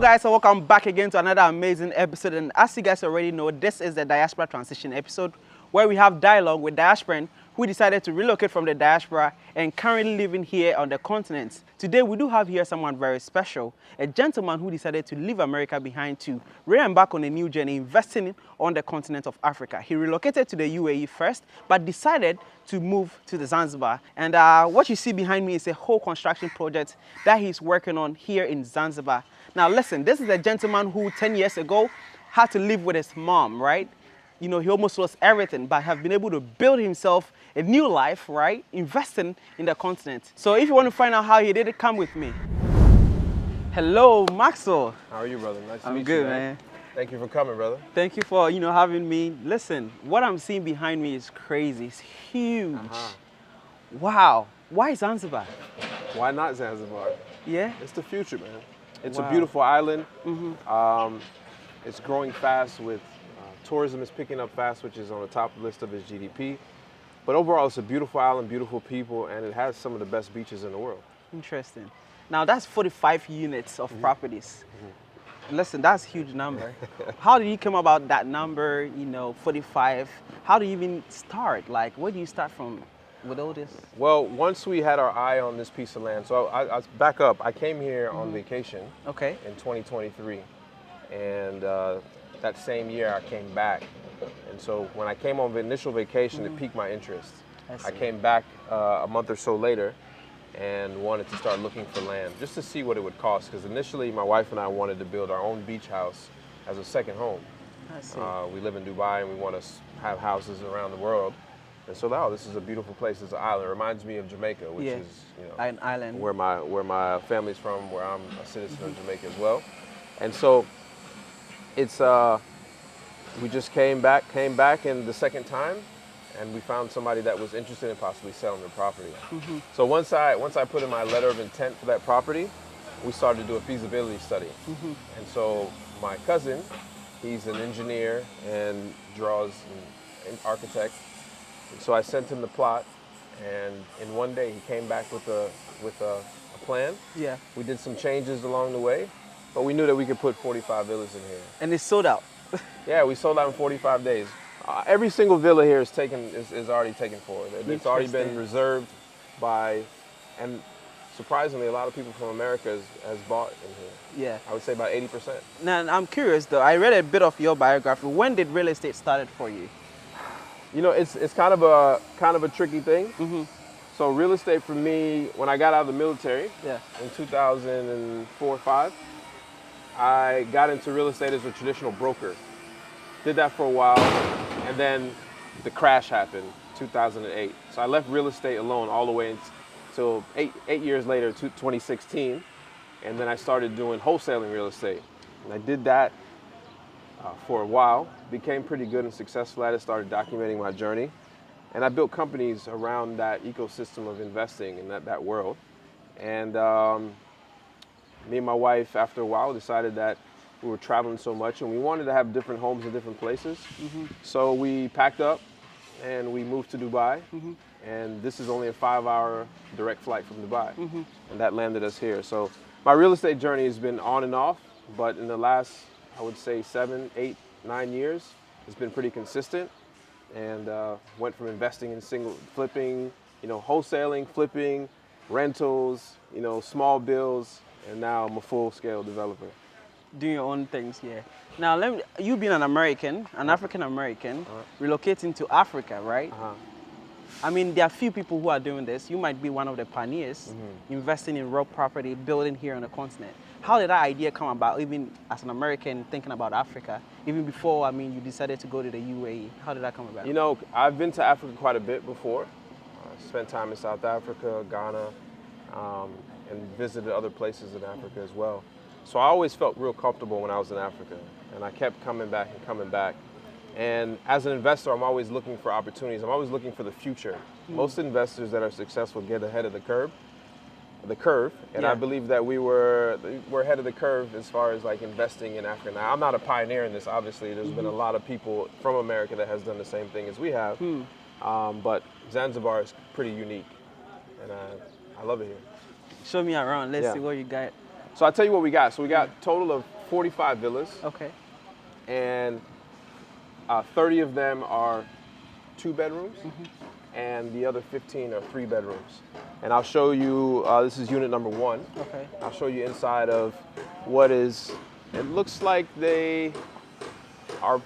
guys, and welcome back again to another amazing episode. And as you guys already know, this is the Diaspora Transition episode where we have dialogue with diasporan who decided to relocate from the diaspora and currently living here on the continent. Today we do have here someone very special, a gentleman who decided to leave America behind to re-embark on a new journey investing on the continent of Africa. He relocated to the UAE first, but decided to move to the Zanzibar. And what you see behind me is a whole construction project that he's working on here in Zanzibar. Now listen, this is a gentleman who 10 years ago had to live with his mom, right? You know, he almost lost everything, but have been able to build himself a new life, right? Investing in the continent. So if you want to find out how he did it, come with me. Hello, Maxwell. How are you, brother? Nice to meet you. I'm good, man. Thank you for coming, brother. Thank you for, having me. Listen, what I'm seeing behind me is crazy. It's huge. Wow. Why Zanzibar? Why not Zanzibar? Yeah? It's the future, man. It's Wow. a beautiful island. It's growing fast with tourism is picking up fast, which is on the top list of its GDP. But overall, it's a beautiful island, beautiful people, and it has some of the best beaches in the world. Interesting. Now that's 45 units of properties. Listen, that's a huge number. How did you come about that number, 45? How do you even start? Like, where do you start from with all this? Well, once we had our eye on this piece of land, so I back up. I came here on vacation in 2023, and that same year I came back. And so when I came on the initial vacation, it piqued my interest. I came back a month or so later and wanted to start looking for land just to see what it would cost, because initially my wife and I wanted to build our own beach house as a second home. I see. We live in Dubai and we want to have houses around the world. And so, this is a beautiful place. It's an island. It reminds me of Jamaica, which is, an island where my family's from, where I'm a citizen of Jamaica as well. And so it's we just came back and the second time, and we found somebody that was interested in possibly selling their property. So once I put in my letter of intent for that property, we started to do a feasibility study. And so my cousin, he's an engineer and draws an architect. And so I sent him the plot, and in one day he came back with a plan. Yeah. We did some changes along the way, but we knew that we could put 45 villas in here. And it's sold out. Yeah, we sold out in 45 days. Every single villa here is already taken for. It's already been reserved by, and surprisingly, a lot of people from America has bought in here. Yeah. I would say about 80%. Now, I'm curious though, I read a bit of your biography. When did real estate started for you? It's kind of a tricky thing. So real estate for me, when I got out of the military in 2004-05, I got into real estate as a traditional broker. Did that for a while, and then the crash happened, 2008. So I left real estate alone all the way until eight years later, 2016, and then I started doing wholesaling real estate. And I did that for a while, became pretty good and successful at it, started documenting my journey, and I built companies around that ecosystem of investing in that world. And me and my wife, after a while, decided that we were traveling so much and we wanted to have different homes in different places. So we packed up and we moved to Dubai. And this is only a 5-hour direct flight from Dubai. And that landed us here. So my real estate journey has been on and off, but in the last, I would say 7, 8, 9 years, it's been pretty consistent. And went from investing in flipping, wholesaling, flipping, rentals, small bills, and now I'm a full-scale developer. Doing your own things here. Now, you being an American, an African American, relocating to Africa, right? I mean, there are few people who are doing this. You might be one of the pioneers, investing in real property, building here on the continent. How did that idea come about, even as an American thinking about Africa, even before, you decided to go to the UAE? How did that come about? I've been to Africa quite a bit before. Spent time in South Africa, Ghana, and visited other places in Africa as well. So I always felt real comfortable when I was in Africa, and I kept coming back and coming back. And as an investor, I'm always looking for opportunities. I'm always looking for the future. Most investors that are successful get ahead of the curve, and I believe that we're ahead of the curve as far as like investing in Africa. Now, I'm not a pioneer in this, obviously. There's been a lot of people from America that has done the same thing as we have, but Zanzibar is pretty unique, and I love it here. Show me around. Let's see what you got. So I'll tell you what we got. So we got a total of 45 villas. Okay. And 30 of them are 2 bedrooms, and the other 15 are 3 bedrooms. And I'll show you, this is unit number 1. Okay. I'll show you inside of what is, it looks like they are,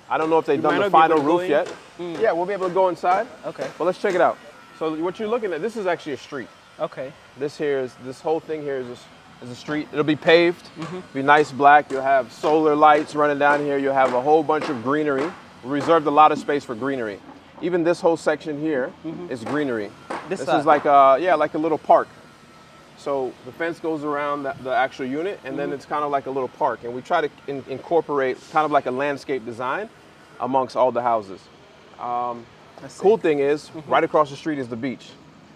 I don't know if they've done the final roof yet. Yeah, we'll be able to go inside. Okay. Well, let's check it out. So what you're looking at, this is actually a street. Okay. This whole thing here is a street. It'll be paved, be nice black. You'll have solar lights running down here. You'll have a whole bunch of greenery. We reserved a lot of space for greenery. Even this whole section here is greenery. This is like a little park. So the fence goes around the actual unit, and then it's kind of like a little park. And we try to incorporate kind of like a landscape design amongst all the houses. Cool thing is, right across the street is the beach.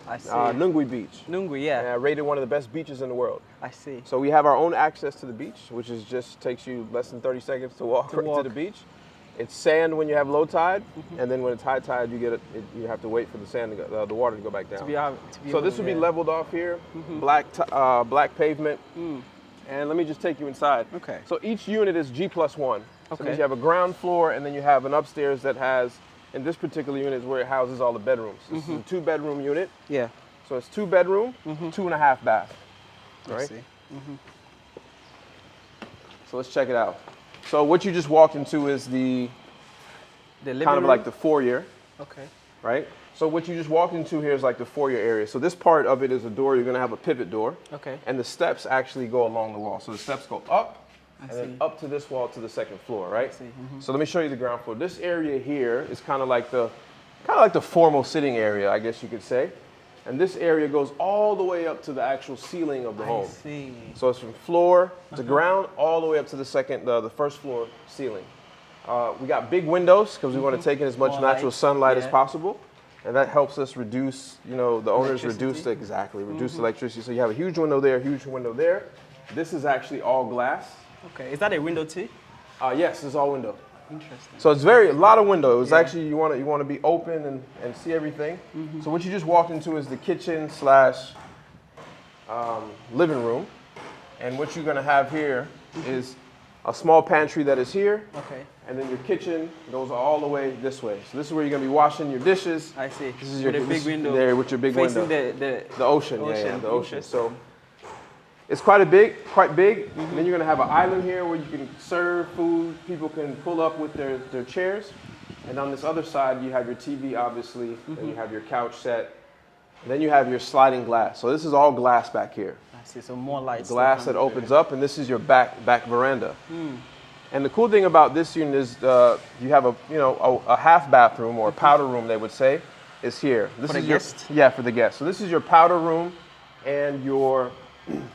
I see. Nungwi Beach. Nungwi, yeah. Rated one of the best beaches in the world. I see. So we have our own access to the beach, which is just takes you less than 30 seconds to walk to the beach. It's sand when you have low tide, and then when it's high tide, you have to wait for the sand, the water to go back down. So this would be leveled off here, black pavement, and let me just take you inside. Okay. So each unit is G+1. So Okay. you have a ground floor, and then you have an upstairs that has, in this particular unit, is where it houses all the bedrooms. This is a 2-bedroom unit. Yeah. So it's 2-bedroom, 2.5 bath. Right? I see. So let's check it out. So what you just walked into is the living kind of room? like the foyer, Okay. right? So what you just walked into here is like the foyer area. So this part of it is a door. You're going to have a pivot door. Okay. And the steps actually go along the wall. So the steps go up and then up to this wall to the second floor, right? I see. So let me show you the ground floor. This area here is kind of like the formal sitting area, I guess you could say. And this area goes all the way up to the actual ceiling of the home. I see. So it's from floor to ground all the way up to the first floor ceiling. We got big windows because we want to take in as much natural sunlight as possible. And that helps us reduce, the owners reduce reduce electricity. So you have a huge window there, huge window there. This is actually all glass. Okay. Is that a window too? Yes, it's all window. Interesting. So it's a lot of windows. Actually, you want to be open and see everything. So what you just walked into is the kitchen / living room. And what you're going to have here is a small pantry that is here. Okay. And then your kitchen goes all the way this way. So this is where you're going to be washing your dishes. I see. This is with a big window. There with your big facing window. The ocean. Yeah, the ocean. So it's quite big. And then you're going to have an island here where you can serve food. People can pull up with their chairs. And on this other side, you have your TV, obviously. Then you have your couch set. And then you have your sliding glass. So this is all glass back here. I see. So more lights. Glass that opens up, and this is your back veranda. And the cool thing about this unit is you have a half bathroom, or a powder room, they would say, is here. This for is the guest? Yeah, for the guest. So this is your powder room and your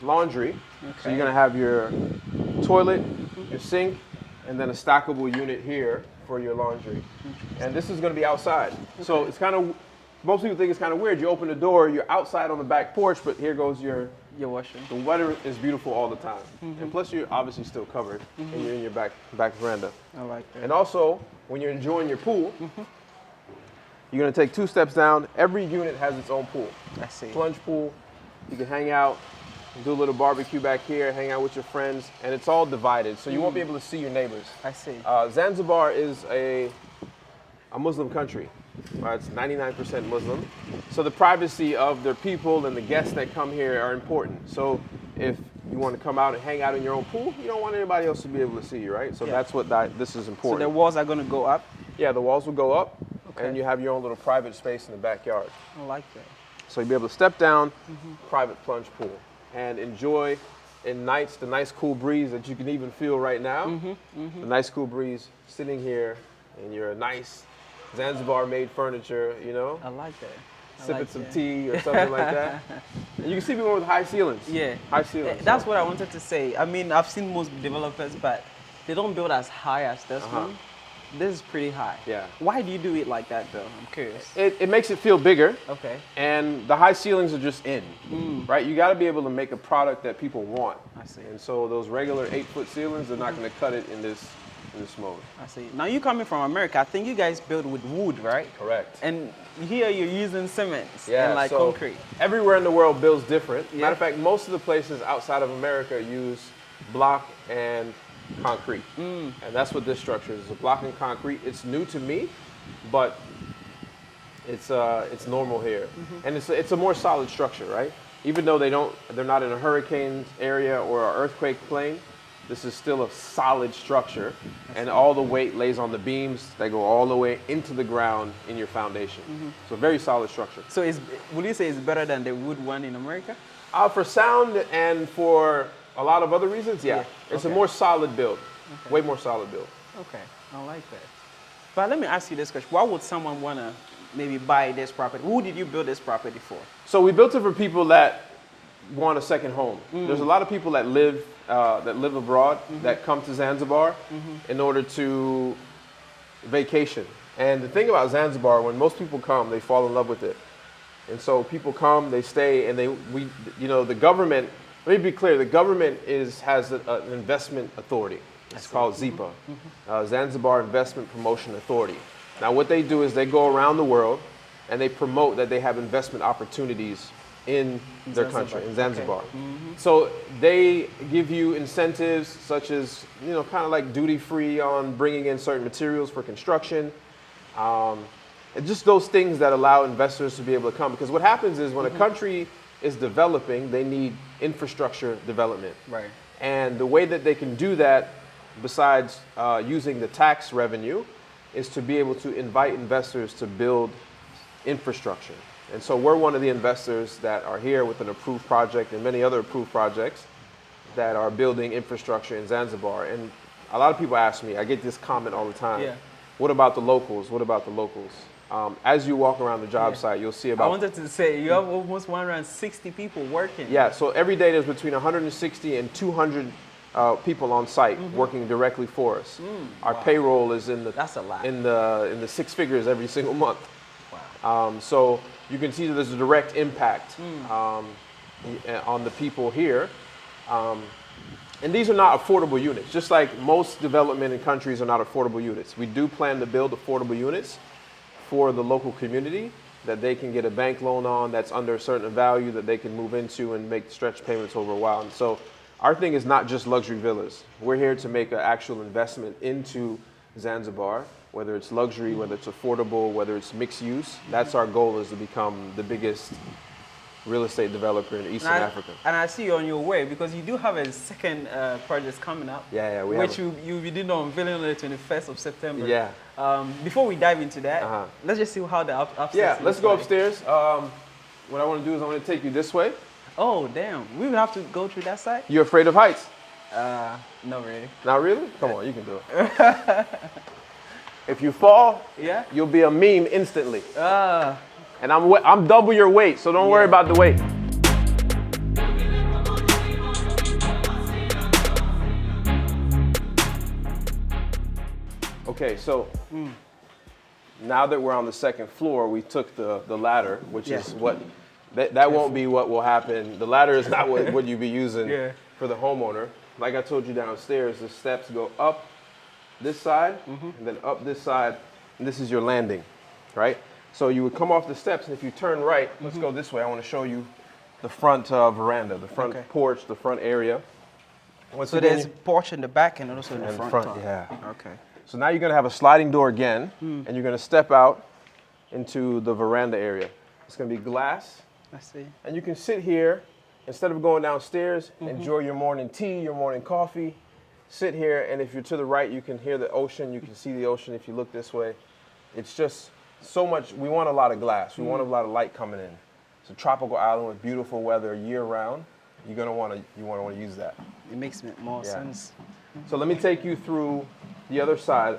laundry. Okay. So you're going to have your toilet, your sink, and then a stackable unit here for your laundry. And this is going to be outside. Okay. So it's kind of, most people think it's kind of weird. You open the door, you're outside on the back porch, but here goes your washing. The weather is beautiful all the time. And plus you're obviously still covered and you're in your back veranda. I like that. And also, when you're enjoying your pool, you're going to take 2 steps down. Every unit has its own pool. I see. Plunge pool. You can hang out, do a little barbecue back here, hang out with your friends, and it's all divided, so you won't be able to see your neighbors. I see. Zanzibar is a Muslim country. It's 99% Muslim. So the privacy of their people and the guests that come here are important. So if you want to come out and hang out in your own pool, you don't want anybody else to be able to see you, right? So that's what this is important. So the walls are going to go up? Yeah, the walls will go up, and you have your own little private space in the backyard. I like that. So you'll be able to step down, private plunge pool, and enjoy the nice cool breeze that you can even feel right now. The nice cool breeze sitting here in your nice Zanzibar-made furniture, I like that. Sipping some tea or something like that. And you can see people with high ceilings. Yeah. High ceilings. That's what I wanted to say. I mean, I've seen most developers, but they don't build as high as this one. This is pretty high. Yeah. Why do you do it like that, though? I'm curious. It makes it feel bigger. Okay. And the high ceilings are just in, right? You got to be able to make a product that people want. I see. And so those regular 8-foot ceilings, they're not going to cut it in this in this mode. I see. Now you coming from America, I think you guys build with wood, right? Correct. And here you're using cement Yeah, and like so concrete. everywhere in the world builds different. Yeah. Matter of fact, most of the places outside of America use block and concrete. And that's what this structure is, a block and concrete. It's new to me, but it's normal here. And it's a more solid structure, right? Even though they're not in a hurricane area or an earthquake plain, this is still a solid structure, and all the weight lays on the beams that go all the way into the ground in your foundation. So a very solid structure. So would you say it's better than the wood one in America? For sound and for a lot of other reasons, yeah. It's a more solid build, way more solid build. Okay, I like that. But let me ask you this question. Why would someone want to maybe buy this property? Who did you build this property for? So we built it for people that want a second home. There's a lot of people that live abroad that come to Zanzibar in order to vacation. And the thing about Zanzibar, when most people come, they fall in love with it. And so people come, they stay, and the government. Let me be clear: the government has an investment authority. It's called ZIPA, Zanzibar Investment Promotion Authority. Now, what they do is they go around the world and they promote that they have investment opportunities in their country, in Zanzibar. So they give you incentives such as, kind of like duty-free on bringing in certain materials for construction. And just those things that allow investors to be able to come. Because what happens is when a country is developing, they need infrastructure development. Right. And the way that they can do that, besides using the tax revenue, is to be able to invite investors to build infrastructure. And so we're one of the investors that are here with an approved project and many other approved projects that are building infrastructure in Zanzibar. And a lot of people ask me, I get this comment all the time, what about the locals? What about the locals? As you walk around the job site, you'll see about... I wanted to say, you have almost 160 people working. Yeah, so every day there's between 160 and 200 people on site working directly for us. Our payroll is in the... That's a lot. In the six figures every single month. Wow. So you can see that there's a direct impact on the people here. And these are not affordable units. Just like most development in countries are not affordable units. We do plan to build affordable units for the local community that they can get a bank loan on that's under a certain value that they can move into and make stretch payments over a while. And so our thing is not just luxury villas. We're here to make an actual investment into Zanzibar, whether it's luxury, whether it's affordable, whether it's mixed use. That's our goal, is to become the biggest real estate developer in Eastern Africa. And I see you on your way, because you do have a second project coming up. Yeah, which you did Unveiling on the 21st of September. Yeah. Before we dive into that, let's just see how the upstairs Yeah, let's go like. upstairs. What I want to do is I want to take you this way. Oh, damn. We would have to go through that side? You're afraid of heights? Not really. Not really? Come on, you can do it. If you fall, you'll be a meme instantly. And I'm double your weight, so don't worry about the weight. Okay, so now that we're on the second floor, we took the ladder, which is what, that won't be what will happen. The ladder is not what you'll be using for the homeowner. Like I told you downstairs, the steps go up this side and then up this side, and this is your landing, right? So you would come off the steps, and if you turn right, let's go this way. I want to show you the front veranda, the front porch, the front area. So there's a porch in the back and also in the front. Yeah. Okay. So now you're going to have a sliding door again, and you're going to step out into the veranda area. It's going to be glass. I see. And you can sit here, instead of going downstairs, enjoy your morning tea, your morning coffee. Sit here, and if you're to the right, you can hear the ocean. You can see the ocean if you look this way. It's just so much. We want a lot of glass. We want a lot of light coming in. It's a tropical island with beautiful weather year round. You're gonna want to use that. It makes more sense. So let me take you through the other side,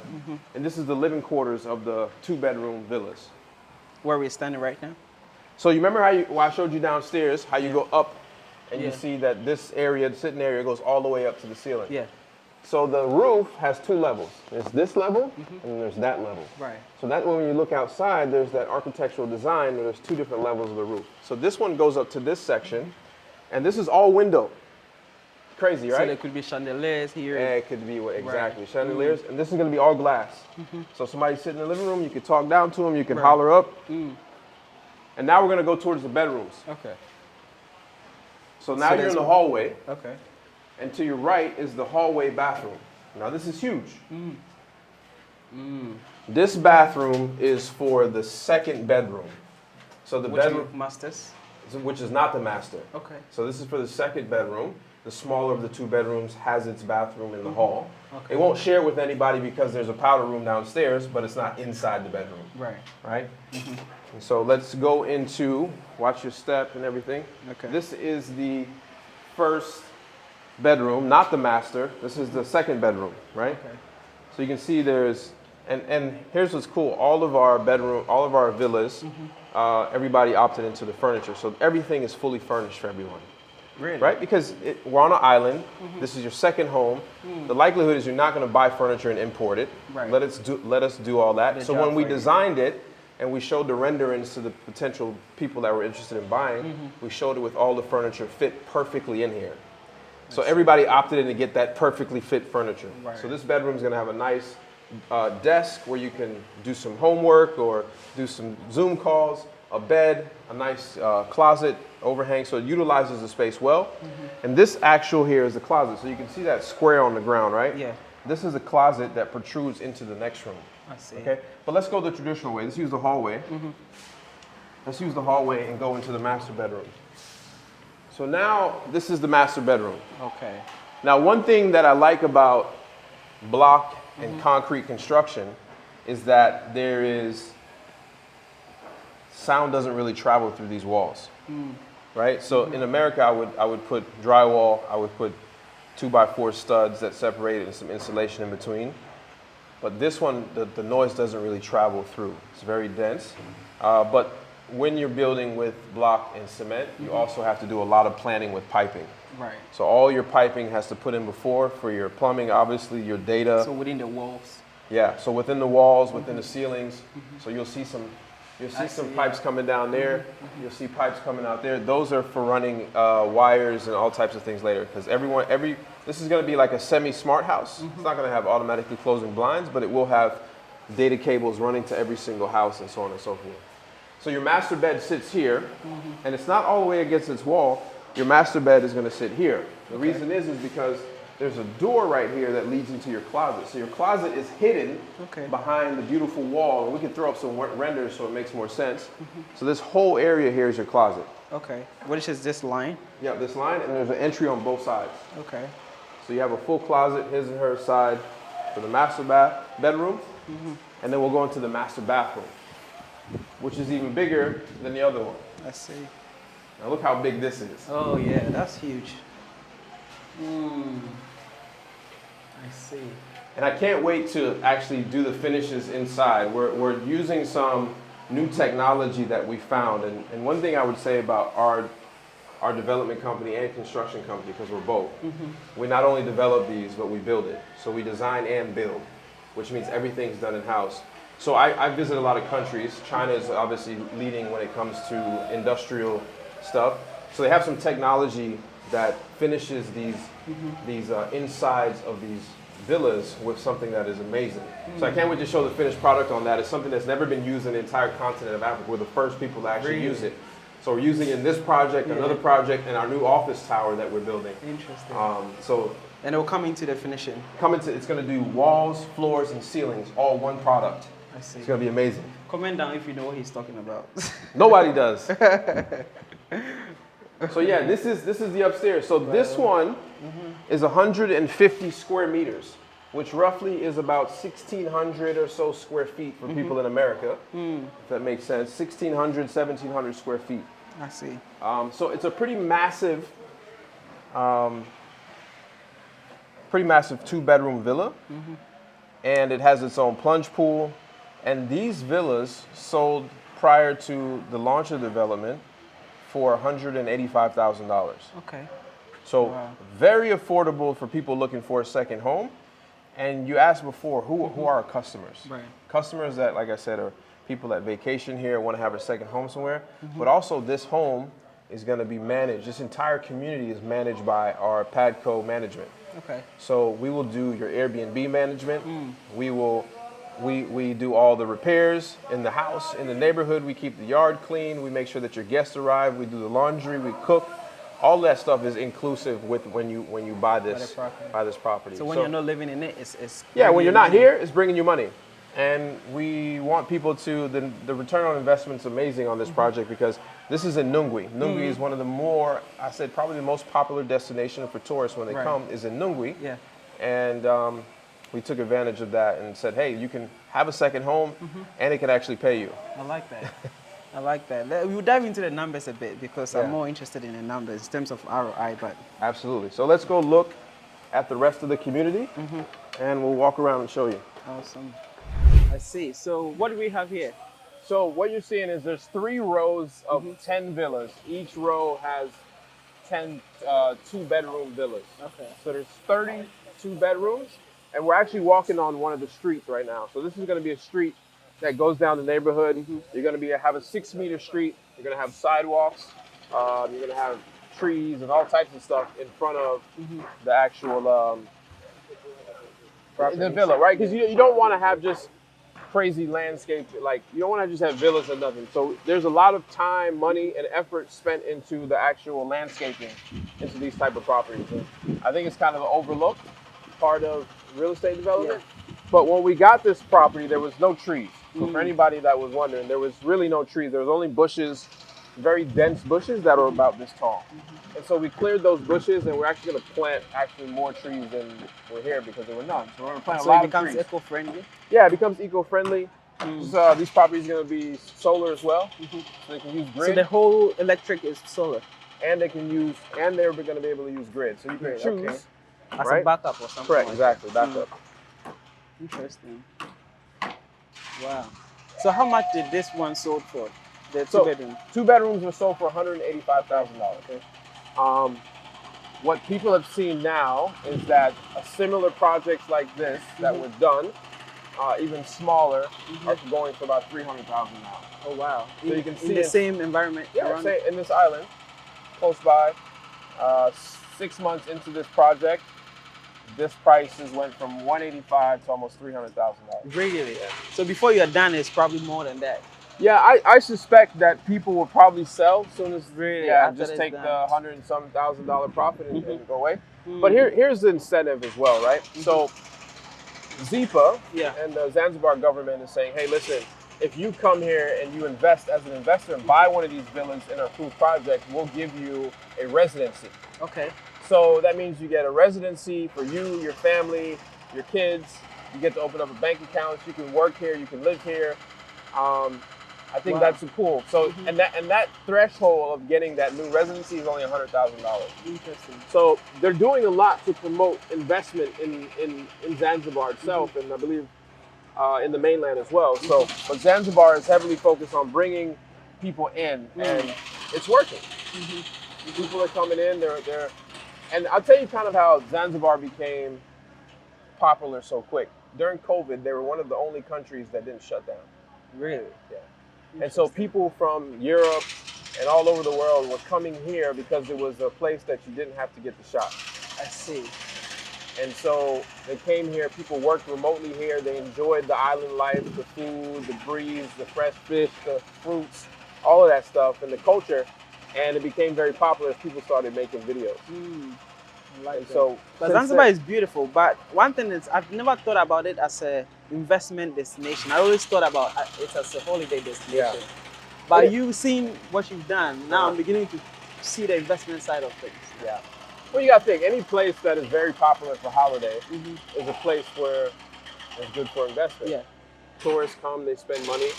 and this is the living quarters of the 2-bedroom villas. Where we're standing right now. So you remember how I showed you downstairs how you go up, and you see that this area, the sitting area, goes all the way up to the ceiling. Yeah. So the roof has 2 levels. There's this level, and there's that level. Right. So that when you look outside, there's that architectural design where there's 2 different levels of the roof. So this one goes up to this section, and this is all window. Crazy, right? So there could be chandeliers here. Yeah, it could be, exactly, Right. chandeliers. And this is gonna be all glass. So somebody sitting in the living room, you can talk down to them, you can holler up. And now we're gonna go towards the bedrooms. Okay. So now you're in the hallway. Okay. And to your right is the hallway bathroom. Now this is huge. This bathroom is for the second bedroom. So the bedroom, masters? which is not the master. Okay. So this is for the second bedroom. The smaller of the two bedrooms has its bathroom in the hall. Okay. It won't share with anybody because there's a powder room downstairs, but it's not inside the bedroom. Right. Right? And so let's go into, watch your step and everything. Okay. This is the first bedroom, not the master. This is the second bedroom, right? Okay. So you can see there's, and here's what's cool. All of our villas, everybody opted into the furniture. So everything is fully furnished for everyone. Really? Right? Because we're on an island. This is your second home. The likelihood is you're not going to buy furniture and import it. Right. Let us do all that. So when we designed it and we showed the renderings to the potential people that were interested in buying, we showed it with all the furniture fit perfectly in here. So everybody opted in to get that perfectly fit furniture. Right. So this bedroom is going to have a nice desk where you can do some homework or do some Zoom calls, a bed, a nice closet overhang, so it utilizes the space well. And this actual here is the closet. So you can see that square on the ground, right? Yeah. This is a closet that protrudes into the next room. I see. Okay, but let's go the traditional way. Let's use the hallway. Let's use the hallway and go into the master bedroom. So now this is the master bedroom. Okay. Now one thing that I like about block and concrete construction is that there is, sound doesn't really travel through these walls, right? So in America, I would put drywall, I would put 2x4 studs that separate it and some insulation in between. But this one, the noise doesn't really travel through. It's very dense. But when you're building with block and cement, you also have to do a lot of planning with piping. Right. So all your piping has to put in before for your plumbing, obviously, your data. So within the walls. Yeah, so within the walls, within the ceilings. So you'll see some pipes coming down there. You'll see pipes coming out there. Those are for running wires and all types of things later. Because this is going to be like a semi-smart house. It's not going to have automatically closing blinds, but it will have data cables running to every single house and so on and so forth. So your master bed sits here, and it's not all the way against its wall. Your master bed is going to sit here. The reason is because there's a door right here that leads into your closet. So your closet is hidden behind the beautiful wall. And we can throw up some renders so it makes more sense. So this whole area here is your closet. Okay. What is this line? Yeah, this line, and there's an entry on both sides. Okay. So you have a full closet, his and her side, for the master bedroom. And then we'll go into the master bathroom, which is even bigger than the other one. I see. Now look how big this is. Oh yeah, that's huge. I see. And I can't wait to actually do the finishes inside. We're using some new technology that we found. And one thing I would say about our development company and construction company, because we're both, we not only develop these, but we build it. So we design and build, which means everything's done in-house. So I visit a lot of countries. China is obviously leading when it comes to industrial stuff. So they have some technology that finishes these insides of these villas with something that is amazing. So I can't wait to show the finished product on that. It's something that's never been used in the entire continent of Africa. We're the first people to actually use it. So we're using it in this project, another project, and our new office tower that we're building. Interesting. And it will come into the finishing. It's going to do walls, floors, and ceilings, all one product. I see. It's going to be amazing. Comment down if you know what he's talking about. Nobody does. So yeah, this is the upstairs. So this one is 150 square meters, which roughly is about 1,600 or so square feet for people in America, if that makes sense. 1,600, 1,700 square feet. I see. So it's a pretty massive 2-bedroom villa, and it has its own plunge pool. And these villas sold prior to the launch of development for $185,000. Okay. So very affordable for people looking for a second home. And you asked before, who are our customers? Right. Customers that, like I said, are people that vacation here, want to have a second home somewhere. But also this home is going to be managed. This entire community is managed by our PADCO management. Okay. So we will do your Airbnb management. We do all the repairs in the house, in the neighborhood. We keep the yard clean. We make sure that your guests arrive. We do the laundry. We cook. All that stuff is inclusive with when you buy this property. So when you're not living in it, it's when you're not here, it's bringing you money. And we want people to, the return on investment is amazing on this project because this is in Nungwi. Nungwi is one of the more, I said, probably the most popular destination for tourists when they come is in Nungwi. Yeah. And we took advantage of that and said, hey, you can have a second home and it can actually pay you. I like that. I like that. We'll dive into the numbers a bit because I'm more interested in the numbers in terms of ROI. But absolutely. So let's go look at the rest of the community and we'll walk around and show you. Awesome. I see. So what do we have here? So what you're seeing is there's 3 rows of 10 villas. Each row has 10 two-bedroom villas. Okay. So there's 32 bedrooms, and we're actually walking on one of the streets right now. So this is going to be a street that goes down the neighborhood. You're going to have a 6-meter street. You're going to have sidewalks. You're going to have trees and all types of stuff in front of the actual the villa, right? Because you don't want to have just crazy landscape, like you don't want to just have villas or nothing. So there's a lot of time, money, and effort spent into the actual landscaping into these type of properties. And I think it's kind of an overlooked part of real estate development. Yeah. But when we got this property, there was no trees. So for anybody that was wondering, there was really no trees. There was only bushes, very dense bushes that are about this tall. And so we cleared those bushes, and we're actually going to plant more trees than were here because there were none. So we're going to plant a lot of trees. So it becomes eco-friendly? Yeah, it becoms eco-friendly. These properties are going to be solar as well. So they can use grid. So the whole electric is solar? And they're going to be able to use grid. So you can choose. As a backup or something. Correct, exactly, backup. Interesting. Wow. So how much did this one sold for? The 2-bedroom? 2 bedrooms were sold for $185,000. Okay. What people have seen now is that similar projects like this that were done, even smaller, are going for about $300,000 now. Oh wow! So you can see in the same environment. Yeah, in this island, close by. 6 months into this project, this prices went from $185,000 to almost $300,000. Really? Yeah. So before you're done, it's probably more than that. Yeah, I suspect that people will probably sell as soon as just take done. the $100,000 and some profit and go away. But here's the incentive as well, right? So ZIPA and the Zanzibar government is saying, hey, listen, if you come here and you invest as an investor and buy one of these villas in our approved project, we'll give you a residency. Okay. So that means you get a residency for you, your family, your kids. You get to open up a bank account. You can work here. You can live here. I think that's cool. So and that threshold of getting that new residency is only $100,000. Interesting. So they're doing a lot to promote investment in Zanzibar itself, and I believe in the mainland as well. So, but Zanzibar is heavily focused on bringing people in, and it's working. People are coming in. And I'll tell you kind of how Zanzibar became popular so quick. During COVID, they were one of the only countries that didn't shut down. Really? Yeah. And so people from Europe and all over the world were coming here because it was a place that you didn't have to get the shot. I see. And so they came here, people worked remotely here, they enjoyed the island life, the food, the breeze, the fresh fish, the fruits, all of that stuff, and the culture. And it became very popular as people started making videos. But Zanzibar is beautiful, but one thing is I've never thought about it as an investment destination. I always thought about it as a holiday destination. Yeah. But you've seen what you've done. Now I'm beginning to see the investment side of things. Yeah. Well, you got to think, any place that is very popular for holiday is a place where it's good for investment. Yeah. Tourists come, they spend money.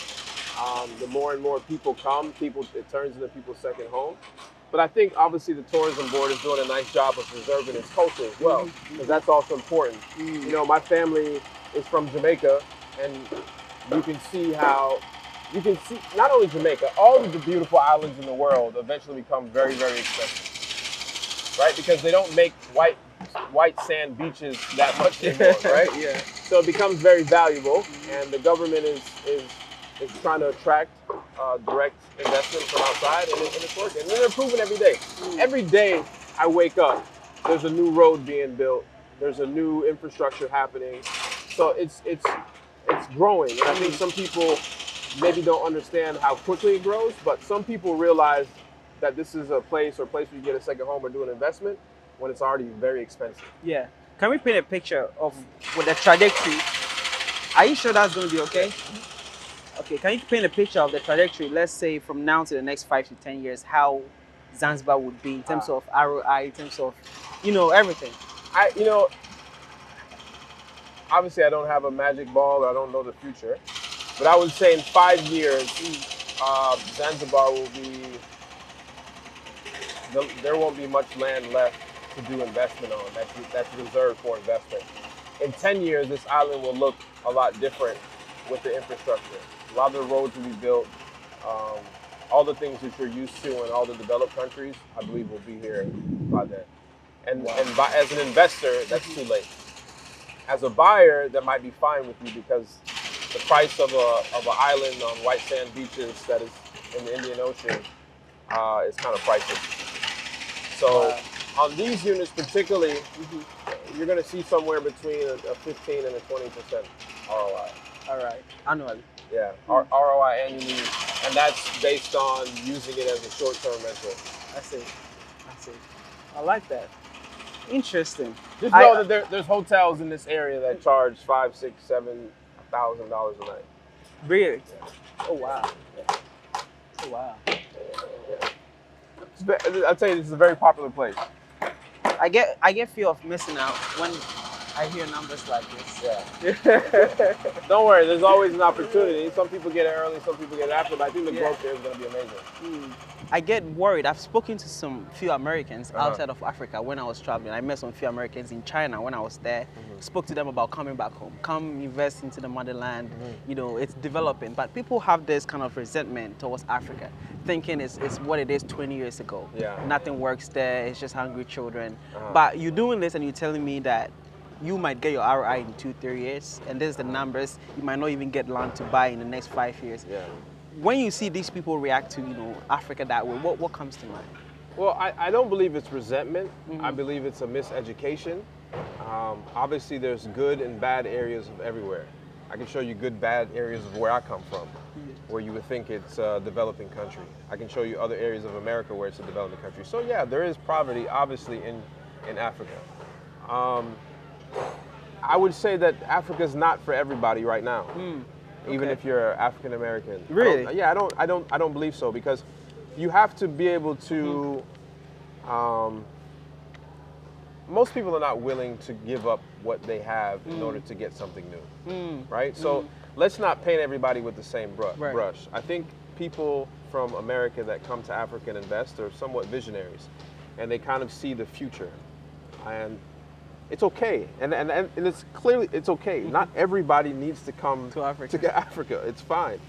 The more and more people come, it turns into people's second home. But I think obviously the tourism board is doing a nice job of preserving its culture as well, because that's also important. You know, my family is from Jamaica, and you can see not only Jamaica, all of the beautiful islands in the world eventually become very, very expensive, right? Because they don't make white sand beaches that much anymore, right? So it becomes very valuable, and the government is trying to attract direct investment from outside, and it's working. And they're improving every day. Every day I wake up, there's a new road being built. There's a new infrastructure happening. So it's growing. And I think some people maybe don't understand how quickly it grows, but some people realize that this is a place where you get a second home or do an investment when it's already very expensive. Yeah. Can we paint a picture of with the trajectory? Are you sure that's going to be okay? Okay, can you paint a picture of the trajectory, let's say from now to the next 5 to 10 years, how Zanzibar would be in terms of ROI, in terms of, everything? Obviously I don't have a magic ball, I don't know the future, but I would say in 5 years, Zanzibar will be, there won't be much land left to do investment on. That's reserved for investment. In 10 years, this island will look a lot different with the infrastructure. A lot of the roads will be built. All the things that you're used to in all the developed countries, I believe will be here by then. And as an investor, that's too late. As a buyer, that might be fine with you because the price of an island on white sand beaches that is in the Indian Ocean is kind of pricey. So on these units particularly, you're going to see somewhere between a 15 and a 20% ROI. All right, annually. Yeah, ROI annually, and that's based on using it as a short-term rental. I see. I like that. Interesting. Just know that there's hotels in this area that charge $5,000, $6,000, $7,000 a night. Really? Yeah. Oh wow. Oh wow. Yeah. I'll tell you, this is a very popular place. I get fear of missing out when I hear numbers like this. Yeah. Don't worry, there's always an opportunity. Some people get it early, some people get it after, but I think the growth there is going to be amazing. I get worried. I've spoken to some few Americans outside of Africa when I was traveling. I met some few Americans in China when I was there. Spoke to them about coming back home, come invest into the motherland. It's developing. But people have this kind of resentment towards Africa, thinking it's what it is 20 years ago. Yeah. Nothing works there. It's just hungry children. But you're doing this and you're telling me that you might get your ROI in 2-3 years, and there's the numbers. You might not even get land to buy in the next 5 years. Yeah. When you see these people react to Africa that way, what comes to mind? Well, I don't believe it's resentment. I believe it's a miseducation. Obviously, there's good and bad areas of everywhere. I can show you good, bad areas of where I come from, where you would think it's a developing country. I can show you other areas of America where it's a developing country. So yeah, there is poverty, obviously, in Africa. I would say that Africa's not for everybody right now. Even if you're African American. Really? I don't believe so, because you have to be able to. Most people are not willing to give up what they have in order to get something new, right? So let's not paint everybody with the same brush. I think people from America that come to Africa and invest are somewhat visionaries, and they kind of see the future, and it's okay, and it's clearly it's okay. Not everybody needs to come to Africa. It's fine.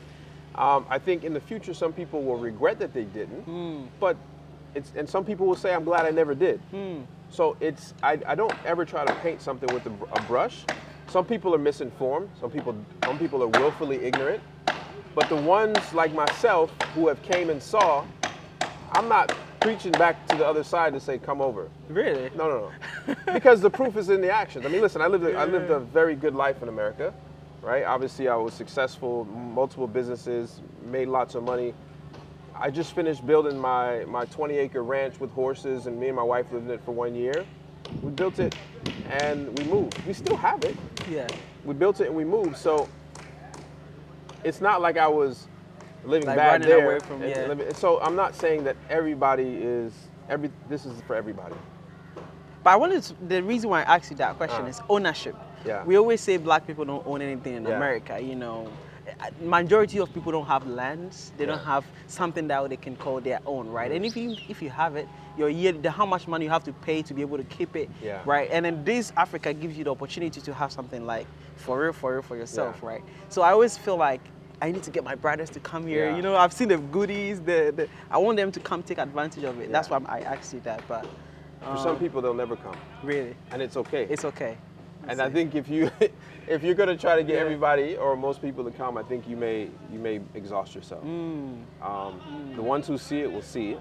I think in the future some people will regret that they didn't, but and some people will say, I'm glad I never did. So I don't ever try to paint something with a brush. Some people are misinformed. Some people are willfully ignorant. But the ones like myself who have came and saw, I'm not preaching back to the other side to say, come over. Really? No. Because the proof is in the actions. I mean, listen, I lived a very good life in America, right? Obviously, I was successful, multiple businesses, made lots of money. I just finished building my 20-acre ranch with horses, and me and my wife lived in it for 1 year. We built it, and we moved. We still have it. Yeah. We built it, and we moved. So it's not like I was living like bad there. Away from, So I'm not saying that this is for everybody. But the reason why I asked you that question is ownership. Yeah. We always say black people don't own anything in America, Majority of people don't have lands. They don't have something that they can call their own, right? And if you have it, how much money you have to pay to be able to keep it, right? And then this Africa gives you the opportunity to have something like for real for yourself, right? So I always feel like I need to get my brothers to come here. I've seen the goodies. I want them to come take advantage of it. That's why I asked you that. But for some people, they'll never come. Really? And it's okay. It's okay. And I think if if you're gonna try to get everybody or most people to come, I think you may exhaust yourself. The ones who see it will see it,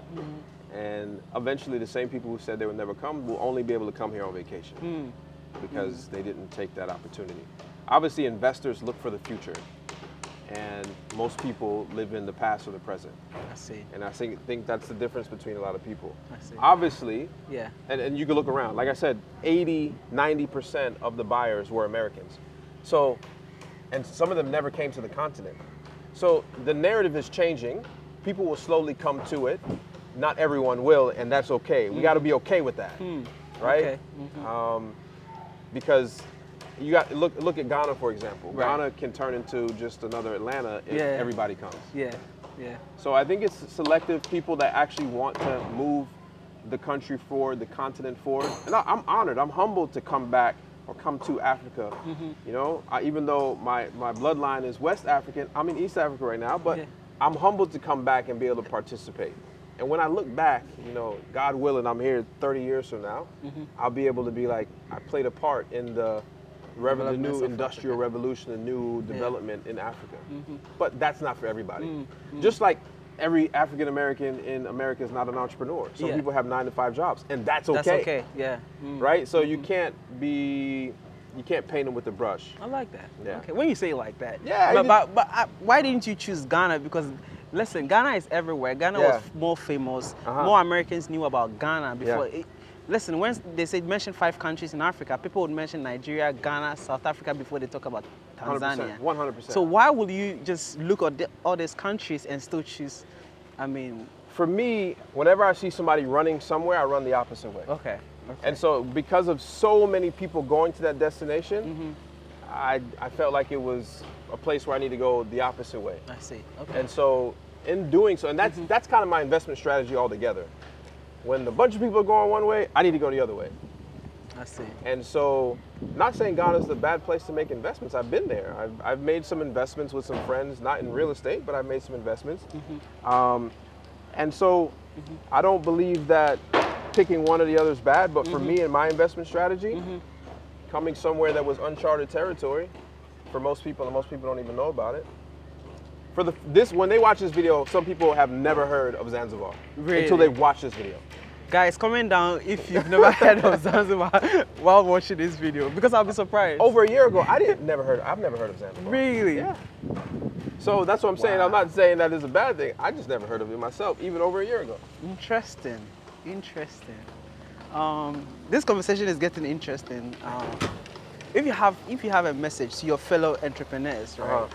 and eventually the same people who said they would never come will only be able to come here on vacation because they didn't take that opportunity. Obviously, investors look for the future, and most people live in the past or the present. I see. And I think that's the difference between a lot of people. I see. Obviously, yeah. And you can look around. Like I said, 80-90% of the buyers were Americans. So, and some of them never came to the continent. So the narrative is changing. People will slowly come to it. Not everyone will, and that's okay. We got to be okay with that, right? Okay. Because you got look at Ghana, for example. Right. Ghana can turn into just another Atlanta if everybody comes. Yeah, yeah. So I think it's selective people that actually want to move the country forward, the continent forward. And I'm honored. I'm humbled to come back or come to Africa. You know, even though my bloodline is West African, I'm in East Africa right now, but I'm humbled to come back and be able to participate. And when I look back, you know, God willing, I'm here 30 years from now, I'll be able to be like, I played a part in the new industrial revolution, the new development in Africa. But that's not for everybody. Just like every African American in America is not an entrepreneur. Some people have 9-to-5 jobs, and that's okay. That's okay, yeah. Right? So you can't paint them with the brush. I like that. Yeah. Okay, when you say it like that. Yeah. But why didn't you choose Ghana? Because listen, Ghana is everywhere. Ghana was more famous. More Americans knew about Ghana before. Listen, when they mention 5 countries in Africa, people would mention Nigeria, Ghana, South Africa before they talk about Tanzania. 100%. So why would you just look at all these countries and still choose, I mean... For me, whenever I see somebody running somewhere, I run the opposite way. Okay. And so because of so many people going to that destination, I felt like it was a place where I need to go the opposite way. I see. Okay. And so in doing so, and that's kind of my investment strategy altogether. When a bunch of people are going one way, I need to go the other way. I see. And so, not saying Ghana is a bad place to make investments. I've been there. I've made some investments with some friends, not in real estate, but I've made some investments. And so, I don't believe that picking one or the other is bad, but for me and my investment strategy, coming somewhere that was uncharted territory, for most people, and most people don't even know about it. When they watch this video, some people have never heard of Zanzibar until they watch this video. Guys, comment down if you've never heard of Zanzibar while watching this video, because I'll be surprised. Over a year ago, I've never heard of Zanzibar. Really? Yeah. So that's what I'm saying. I'm not saying that is a bad thing. I just never heard of it myself, even over a year ago. Interesting. This conversation is getting interesting. If you have a message to your fellow entrepreneurs, right?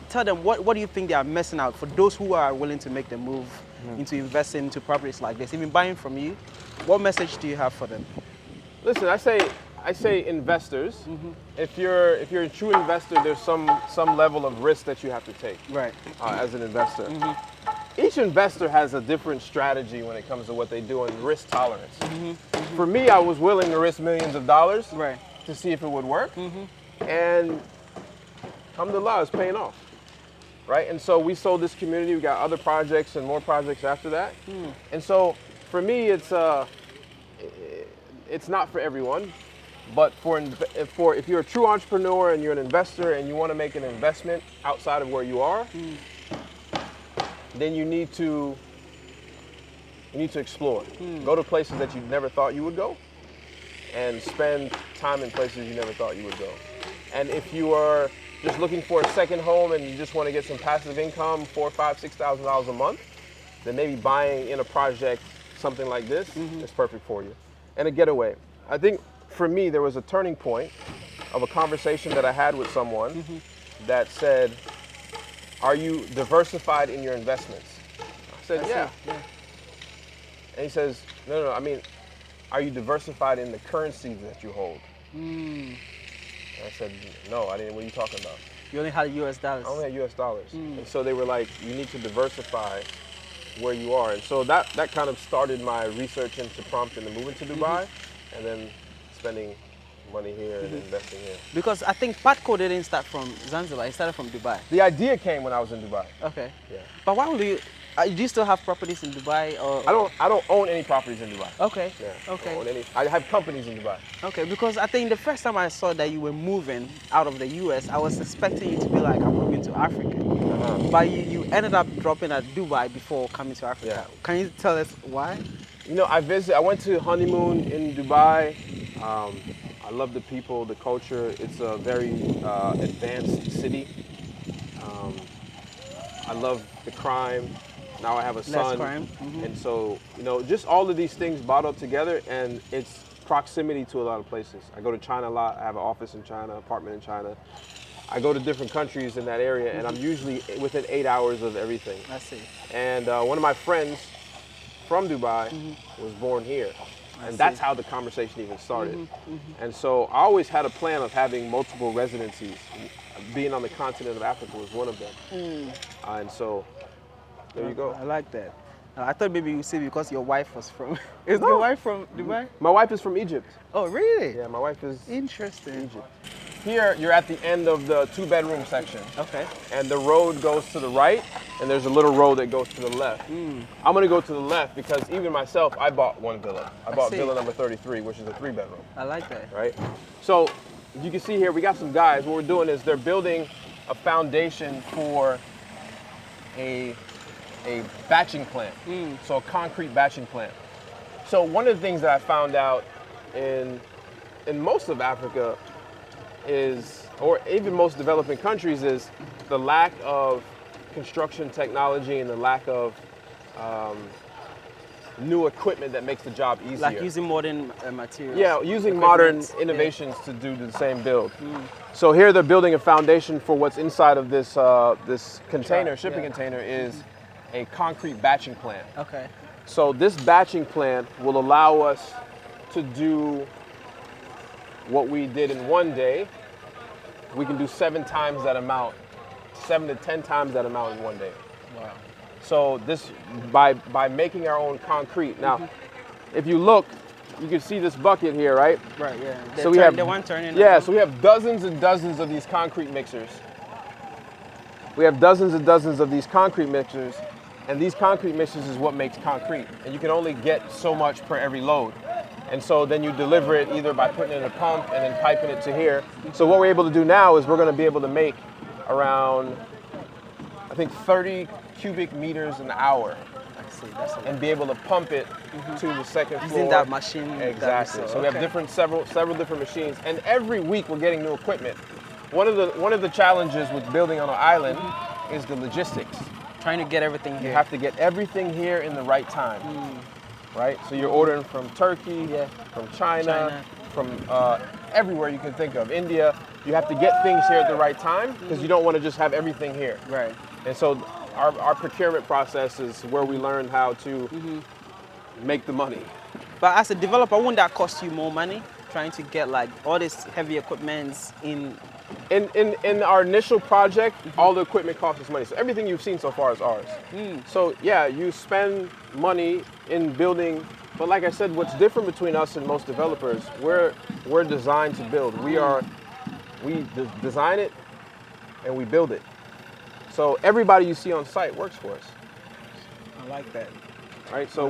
Tell them what do you think they are missing out for those who are willing to make the move into investing into properties like this, even buying from you. What message do you have for them? Listen, I say investors. If you're a true investor, there's some level of risk that you have to take. Right. As an investor. Each investor has a different strategy when it comes to what they do and risk tolerance. For me, I was willing to risk millions of dollars to see if it would work. And alhamdulillah, it's paying off, right? And so we sold this community. We got other projects and more projects after that. And so for me, it's not for everyone, but if you're a true entrepreneur and you're an investor and you want to make an investment outside of where you are, then you need to explore. Go to places that you never thought you would go, and spend time in places you never thought you would go. And if you are just looking for a second home and you just want to get some passive income, $4,000, $5,000, $6,000 a month, then maybe buying in a project, something like this, is perfect for you. And a getaway. I think for me, there was a turning point of a conversation that I had with someone that said, "Are you diversified in your investments?" I said, yeah. And he says, no, I mean, are you diversified in the currencies that you hold? I said, no, I didn't. What are you talking about? You only had US dollars. I only had US dollars. And so they were like, you need to diversify where you are. And so that kind of started my research into prompting to move into Dubai and then spending money here and investing here. Because I think Patco didn't start from Zanzibar, it started from Dubai. The idea came when I was in Dubai. Okay. Yeah. But why would you, Do you still have properties in Dubai or? I don't own any properties in Dubai. Okay. Yeah. Okay. I don't own any. I have companies in Dubai. Okay, because I think the first time I saw that you were moving out of the US, I was expecting you to be like, I'm moving to Africa. But you ended up dropping at Dubai before coming to Africa. Yeah. Can you tell us why? You know, I went to honeymoon in Dubai. I love the people, the culture. It's a very advanced city. I love the crime. Now I have a son. Less crime. And so, you know, just all of these things bottled together, and it's proximity to a lot of places. I go to China a lot. I have an office in China, apartment in China. I go to different countries in that area, and I'm usually within 8 hours of everything. I see. And one of my friends from Dubai was born here. And that's how the conversation even started. And so I always had a plan of having multiple residencies. Being on the continent of Africa was one of them. And so there you go. I like that. I thought maybe you said because your wife was from. Is your wife from Dubai? My wife is from Egypt. Oh, really? Yeah, my wife is Interesting. Egypt. Here, you're at the end of the 2-bedroom section. Okay. And the road goes to the right, and there's a little road that goes to the left. I'm gonna go to the left because even myself, I bought one villa. I bought villa number 33, which is a 3-bedroom. I like that. Right? So, you can see here, we got some guys. What we're doing is they're building a foundation for a batching plant. So a concrete batching plant. So one of the things that I found out in most of Africa is, or even most developing countries, is the lack of construction technology and the lack of new equipment that makes the job easier. Like using modern materials. Yeah, using modern innovations to do the same build. So here they're building a foundation for what's inside of this this container, shipping container, is a concrete batching plant. Okay. So this batching plant will allow us to do what we did in one day. We can do 7 times that amount, 7 to 10 times that amount in one day. Wow. So this, by making our own concrete. Now, if you look, you can see this bucket here, right? Right, yeah. So we have the one turning. Yeah, so we have dozens and dozens of these concrete mixers. We have dozens and dozens of these concrete mixers, and these concrete mixers is what makes concrete. And you can only get so much per every load. And so then you deliver it either by putting it in a pump and then piping it to here. So what we're able to do now is we're going to be able to make around, I think, 30 cubic meters an hour. I see, that's and be able to pump it to the second floor. Using that machine. Exactly. So we have several different machines, and every week we're getting new equipment. One of the challenges with building on an island is the logistics. Trying to get everything here. You have to get everything here in the right time, right? So you're ordering from Turkey, from China, from everywhere you can think of, India. You have to get things here at the right time because you don't want to just have everything here. Right. And so our procurement process is where we learn how to make the money. But as a developer, wouldn't that cost you more money? Trying to get like all this heavy equipment in our initial project, all the equipment costs us money. So everything you've seen so far is ours. So yeah, you spend money in building, but like I said, what's different between us and most developers, we're designed to build. We design it and we build it. So everybody you see on site works for us. I like that. Right? So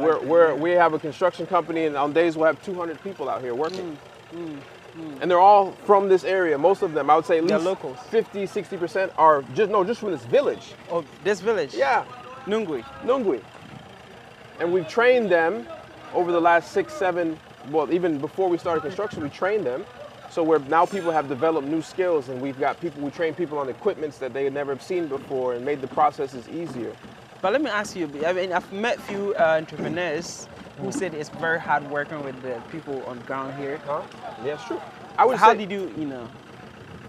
we have a construction company, and on days we'll have 200 people out here working. And they're all from this area. Most of them, I would say at least locals. 50, 60% are just from this village. Oh, this village? Yeah. Nungwi. And we've trained them over the last 6, 7, well, even before we started construction, we trained them. So now people have developed new skills, and we train people on equipments that they had never seen before and made the processes easier. But let me ask you, I mean, I've met a few entrepreneurs who said it's very hard working with the people on the ground here. Yeah, it's true. How did you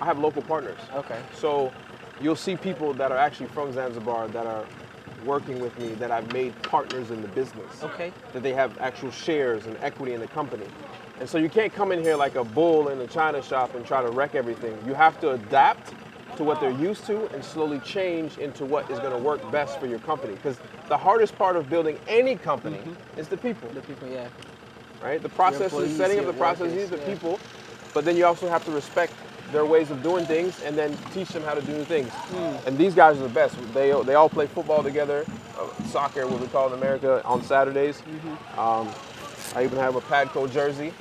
I have local partners. Okay. So you'll see people that are actually from Zanzibar that are working with me that I've made partners in the business. Okay. That they have actual shares and equity in the company. And so you can't come in here like a bull in a china shop and try to wreck everything. You have to adapt to what they're used to and slowly change into what is going to work best for your company. Because the hardest part of building any company is the people. The people, yeah. Right? The process is setting up the processes, the people, but then you also have to respect their ways of doing things and then teach them how to do new things. And these guys are the best. They all play football together, soccer, what we call in America, on Saturdays. I even have a Padco jersey.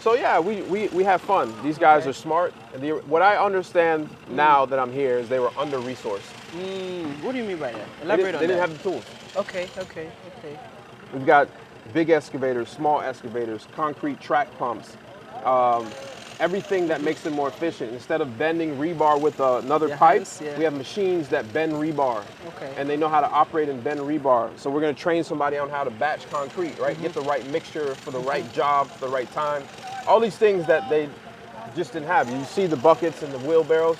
So yeah, we have fun. These guys are smart. And what I understand now that I'm here is they were under-resourced. What do you mean by that? Elaborate on that. They didn't have the tools. Okay. We've got big excavators, small excavators, concrete track pumps, everything that makes it more efficient. Instead of bending rebar with another pipe, we have machines that bend rebar. And they know how to operate and bend rebar. So we're going to train somebody on how to batch concrete, right? Get the right mixture for the right job, for the right time. All these things that they just didn't have. You see the buckets and the wheelbarrows.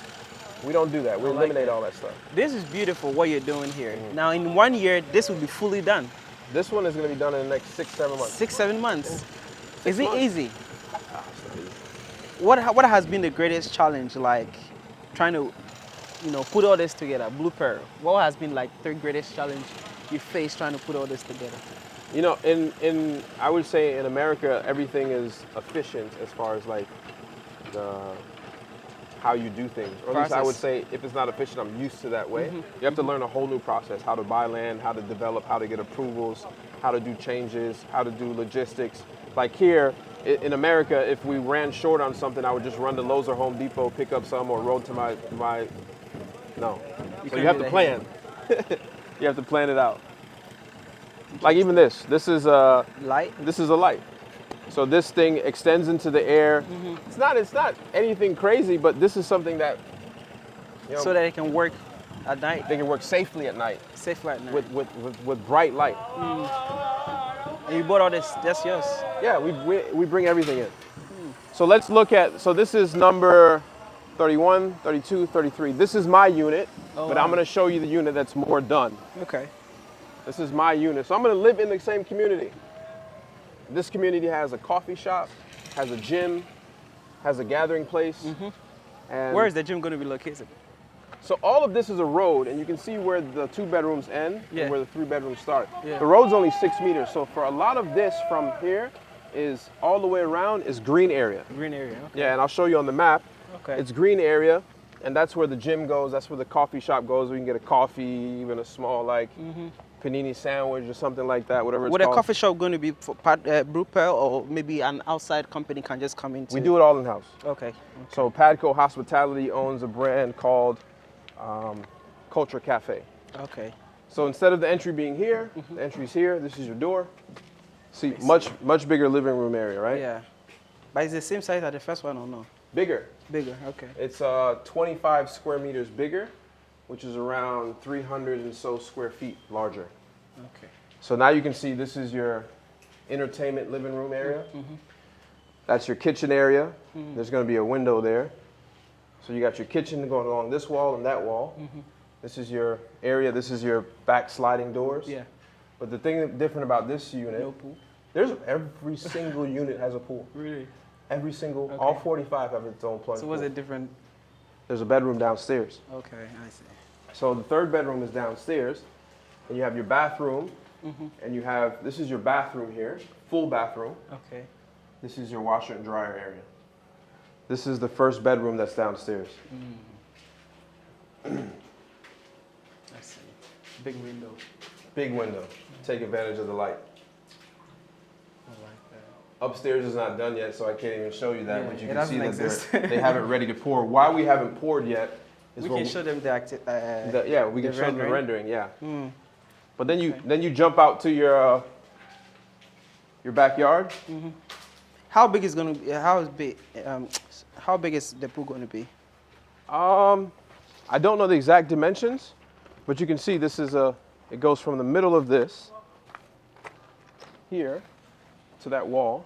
We don't do that. We eliminate all that stuff. This is beautiful what you're doing here. Now, in 1 year, this will be fully done. This one is going to be done in the next 6-7 months. 6-7 months. Is it easy? It's not easy. What has been the greatest challenge, like trying to, put all this together? Blooper. What has been like the greatest challenge you faced trying to put all this together? In I would say in America, everything is efficient as far as like how you do things. Or at least I would say if it's not efficient, I'm used to that way. You have to learn a whole new process, how to buy land, how to develop, how to get approvals, how to do changes, how to do logistics. Like here in America, if we ran short on something, I would just run to Lowe's or Home Depot, pick up some, or roll to my no. So you have to plan. You have to plan it out. Like even this is a light. This is a light. So this thing extends into the air. It's not anything crazy, but this is something that so that it can work at night. They can work safely at night. Safely at night. With bright light. And you bought all this? That's yours. Yeah, we bring everything in. So let's look at. So this is number 31, 32, 33. This is my unit, but I'm going to show you the unit that's more done. Okay. This is my unit. So I'm going to live in the same community. This community has a coffee shop, has a gym, has a gathering place. And where is the gym going to be located? So all of this is a road, and you can see where the 2 bedrooms end and where the 3 bedrooms start. Yeah. The road's only 6 meters, so for a lot of this from here is all the way around is green area. Green area, okay. Yeah, and I'll show you on the map. Okay. It's green area, and that's where the gym goes, that's where the coffee shop goes. We can get a coffee, even a small panini sandwich or something like that, whatever it's called. Would a coffee shop going to be for brew pearl, or maybe an outside company can just come into? We do it all in-house. Okay. So Padco Hospitality owns a brand called Culture Cafe. Okay. So instead of the entry being here, the entry's here, this is your door. See, much bigger living room area, right? Yeah. But it's the same size as the first one or no? Bigger. Bigger, okay. It's 25 square meters bigger, which is around 300 and so square feet larger. Okay. So now you can see this is your entertainment living room area. That's your kitchen area. There's going to be a window there. So you got your kitchen going along this wall and that wall. This is your area. This is your back sliding doors. Yeah. But the thing different about this unit, no pool. Every single unit has a pool. Really? Every single, all 45 have its own plunge So what's pool. it different? There's a bedroom downstairs. Okay, I see. So the 3rd bedroom is downstairs, and you have your bathroom, and you have, this is your bathroom here, full bathroom. Okay. This is your washer and dryer area. This is the 1st bedroom that's downstairs. I see. Big window. Big window. Take advantage of the light. I like that. Upstairs is not done yet, so I can't even show you that, but you it can see doesn't exist. that they have it ready to pour. Why we haven't poured yet is we can show them the yeah, we can show them the rendering, yeah. Mm. But then you jump out to your backyard. Mm-hmm. How big is going to be? How big is the pool going to be? I don't know the exact dimensions, but you can see this is it goes from the middle of this here to that wall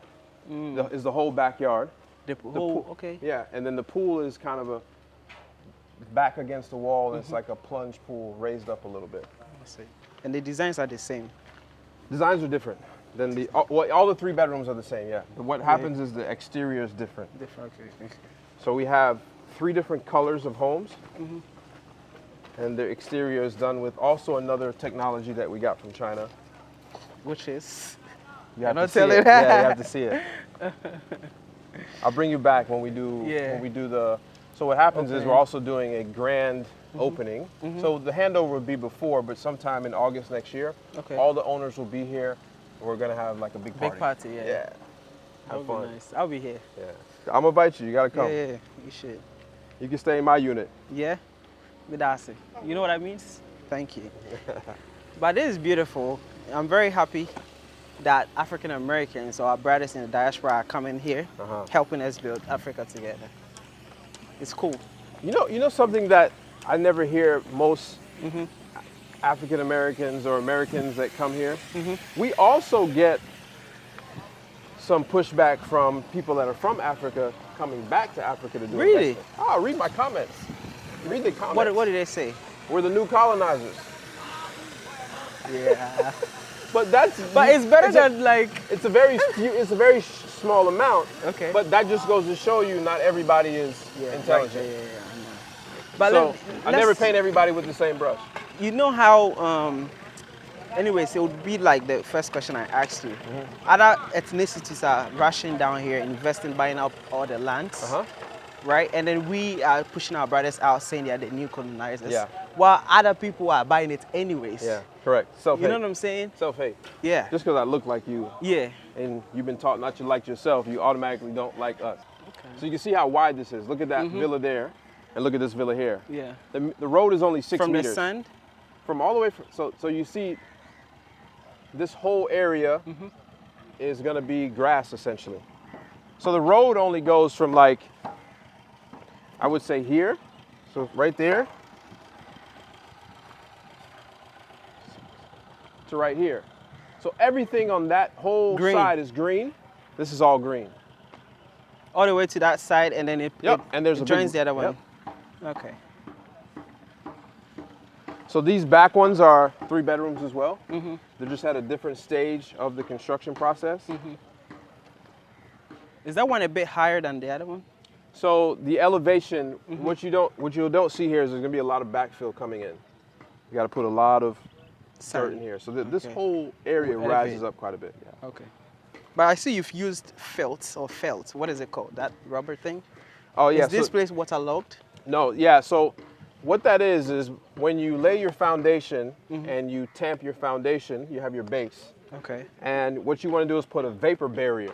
is the whole backyard. The pool, okay. Yeah, and then the pool is kind of a back against the wall. And it's like a plunge pool raised up a little bit. I see. And the designs are the same? Designs are different. Then all the 3 bedrooms are the same, yeah. But what happens is the exterior is different. Different, okay. So we have 3 different colors of homes. And the exterior is done with also another technology that we got from China. Which is? You have to see it. Yeah, you have to see it. I'll bring you back when we do the. So what happens is we're also doing a grand opening. So the handover would be before, but sometime in August next year, all the owners will be here. We're gonna have like a big party. Big party, yeah. Yeah. Have fun. Nice. I'll be here. Yeah. I'm gonna invite you. You gotta come. Yeah, you should. You can stay in my unit. Yeah. Midasi. You know what that means? Thank you. But this is beautiful. I'm very happy that African Americans or our brothers in the diaspora are coming here, helping us build Africa together. It's cool. You know something that I never hear most African Americans or Americans that come here? We also get some pushback from people that are from Africa coming back to Africa to do Really? investment. Oh, read my comments. Read the comments. What did they say? We're the new colonizers. Yeah. But it's better than like it's a very small amount. Okay. But that just goes to show you not everybody is intelligent. Yeah, I know. But so I never paint everybody with the same brush. You know how anyways, it would be like the first question I asked you. Other ethnicities are rushing down here, investing, buying up all the lands. Right? And then we are pushing our brothers out saying they're the new colonizers. Yeah. While other people are buying it anyways. Yeah, correct. Self-hate. You know what I'm saying? Self-hate. Yeah. Just because I look like you. Yeah. And you've been taught not to like yourself, you automatically don't like us. Okay. So you can see how wide this is. Look at that villa there, and look at this villa here. Yeah. The road is only 6 meters. From the sand? From all the way, so you see this whole area is gonna be grass essentially. So the road only goes from like, I would say here, so right there, to right here. So everything on that whole side is green. This is all green. All the way to that side, and then it joins the other one. Okay. So these back ones are 3 bedrooms as well. They're just at a different stage of the construction process. Is that one a bit higher than the other one? So the elevation, what you don't see here is there's gonna be a lot of backfill coming in. You got to put a lot of dirt in here. So this whole area rises up quite a bit. Yeah. Okay. But I see you've used felt. What is it called? That rubber thing? Oh yeah. Is this place waterlogged? No. Yeah. So what that is when you lay your foundation and you tamp your foundation, you have your base. Okay. And what you want to do is put a vapor barrier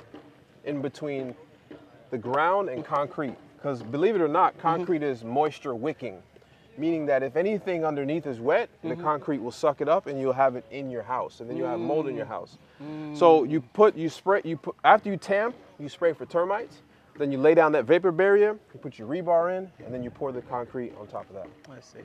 in between the ground and concrete, because believe it or not, concrete is moisture wicking, meaning that if anything underneath is wet, the concrete will suck it up and you'll have it in your house, and then you'll have mold in your house. So after you tamp, you spray for termites, then you lay down that vapor barrier, you put your rebar in, and then you pour the concrete on top of that. I see.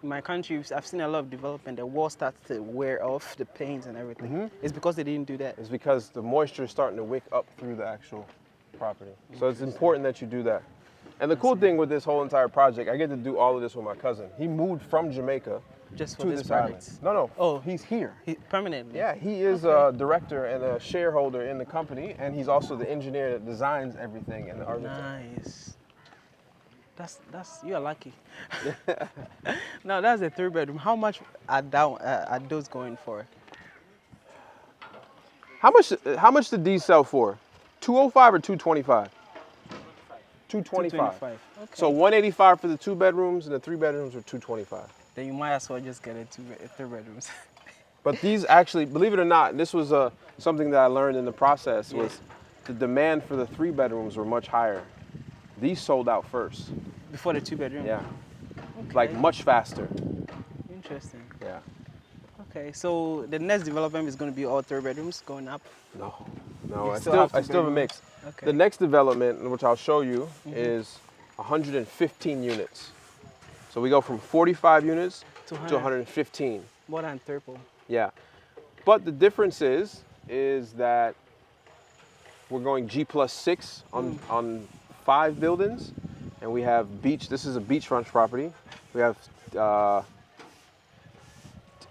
In my country, I've seen a lot of development. The wall starts to wear off, the paints and everything. It's because they didn't do that. It's because the moisture is starting to wick up through the actual property. So it's important that you do that. And the cool thing with this whole entire project, I get to do all of this with my cousin. He moved from Jamaica just for to this island. No. Oh, he's here. Permanently? Yeah, he is a director and a shareholder in the company, and he's also the engineer that designs everything and the architect. Nice. You're lucky. Now that's a 3-bedroom. How much are those going for? How much did these sell for? 205 or 225? 225. Okay. So 185 for the 2 bedrooms, and the 3 bedrooms are 225. Then you might as well just get 3 bedrooms. But these actually, believe it or not, this was something that I learned in the process, was the demand for the 3 bedrooms were much higher. These sold out first. Before the 2 bedroom? Yeah. Okay. Like much faster. Interesting. Yeah. Okay, so the next development is going to be all 3 bedrooms going up? No, I still have a mix. Okay. The next development, which I'll show you, is 115 units. So we go from 45 units to 115. More than triple. Yeah. But the difference is that we're going G+6 on 5 buildings, and we have beach. This is a beachfront property. We have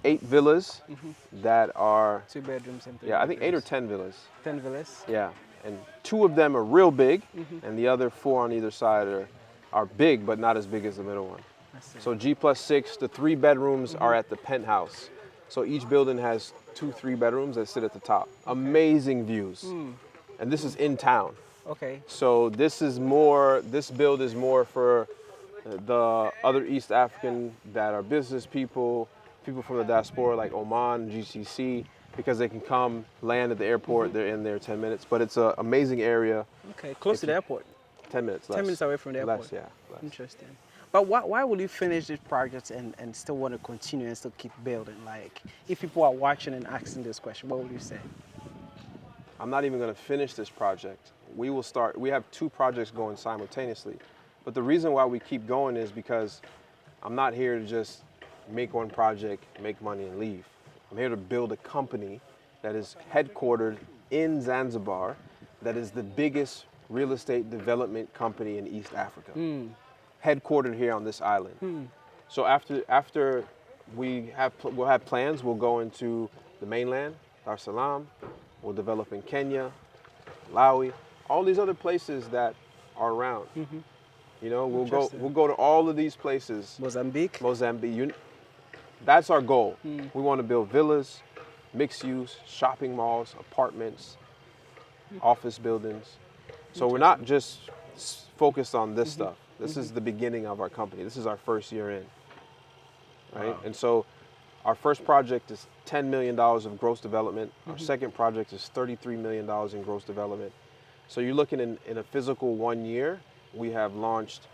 8 villas that are 2 bedrooms and 3 I think bedrooms. 8 or 10 villas. 10 villas. Yeah, and 2 of them are real big, and the other 4 on either side are big, but not as big as the middle one. So G+6, the 3 bedrooms are at the penthouse. So each building has 2 3 bedrooms that sit at the top. Amazing views. And this is in town. Okay. So this build is more for the other East African that are business people from the diaspora like Oman, GCC, because they can come land at the airport. They're in there 10 minutes, but it's an amazing area. Okay, close to the airport. 10 minutes less. 10 minutes away from the airport. Less, yeah. Less. Interesting. But why would you finish this project and still want to continue and still keep building? Like, if people are watching and asking this question, what would you say? I'm not even going to finish this project. We have 2 projects going simultaneously. But the reason why we keep going is because I'm not here to just make one project, make money, and leave. I'm here to build a company that is headquartered in Zanzibar, that is the biggest real estate development company in East Africa, headquartered here on this island. So after we'll have plans, we'll go into the mainland, Dar es Salaam, we'll develop in Kenya, Malawi, all these other places that are around. You know, we'll go to all of these places. Mozambique. That's our goal. We want to build villas, mixed use, shopping malls, apartments, office buildings. So we're not just focused on this stuff. This is the beginning of our company. This is our first year in, right? Wow. And so our first project is $10 million of gross development. Our second project is $33 million in gross development. So you're looking in a physical 1 year, we have launched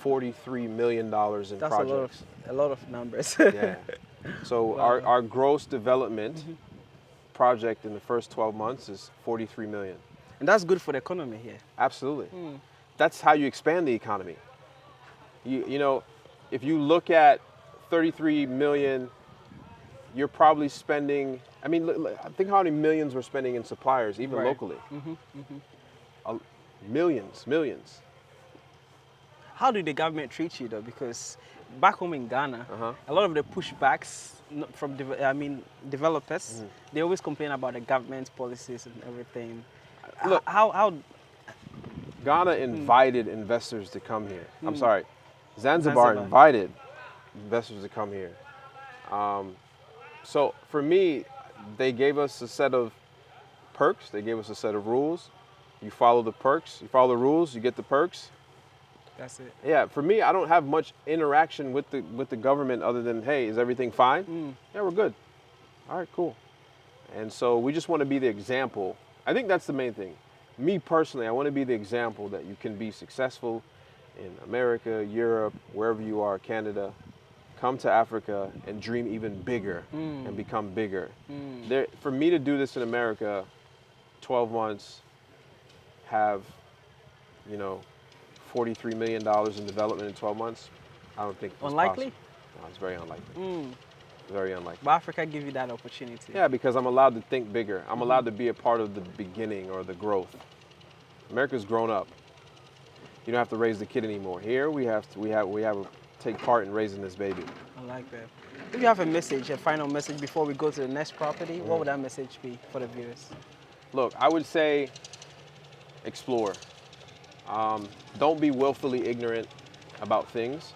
$43 million in projects. That's a lot of numbers. Yeah. So wow. our gross development project in the first 12 months is $43 million. And that's good for the economy here. Absolutely. That's how you expand the economy. You know, if you look at 33 million, you're probably spending, I mean, think how many millions we're spending in suppliers, even locally. Millions. How do the government treat you though? Because back home in Ghana, a lot of the pushbacks from developers, they always complain about the government's policies and everything. Look, how Ghana invited investors to come here. I'm sorry, Zanzibar invited investors to come here. So for me, they gave us a set of perks. They gave us a set of rules. You follow the perks, you follow the rules, you get the perks. That's it. Yeah, for me, I don't have much interaction with the government other than, hey, is everything fine? Yeah, we're good. All right, cool. And so we just want to be the example. I think that's the main thing. Me personally, I want to be the example that you can be successful in America, Europe, wherever you are, Canada. Come to Africa and dream even bigger and become bigger. For me to do this in America, 12 months, have, $43 million in development in 12 months, I don't think it's unlikely? Possible. No, it's very unlikely. Very unlikely. But Africa give you that opportunity. Yeah, because I'm allowed to think bigger. I'm allowed to be a part of the beginning or the growth. America's grown up. You don't have to raise the kid anymore. Here we have to take part in raising this baby. I like that. If you have a final message before we go to the next property, what would that message be for the viewers? Look, I would say explore. Don't be willfully ignorant about things.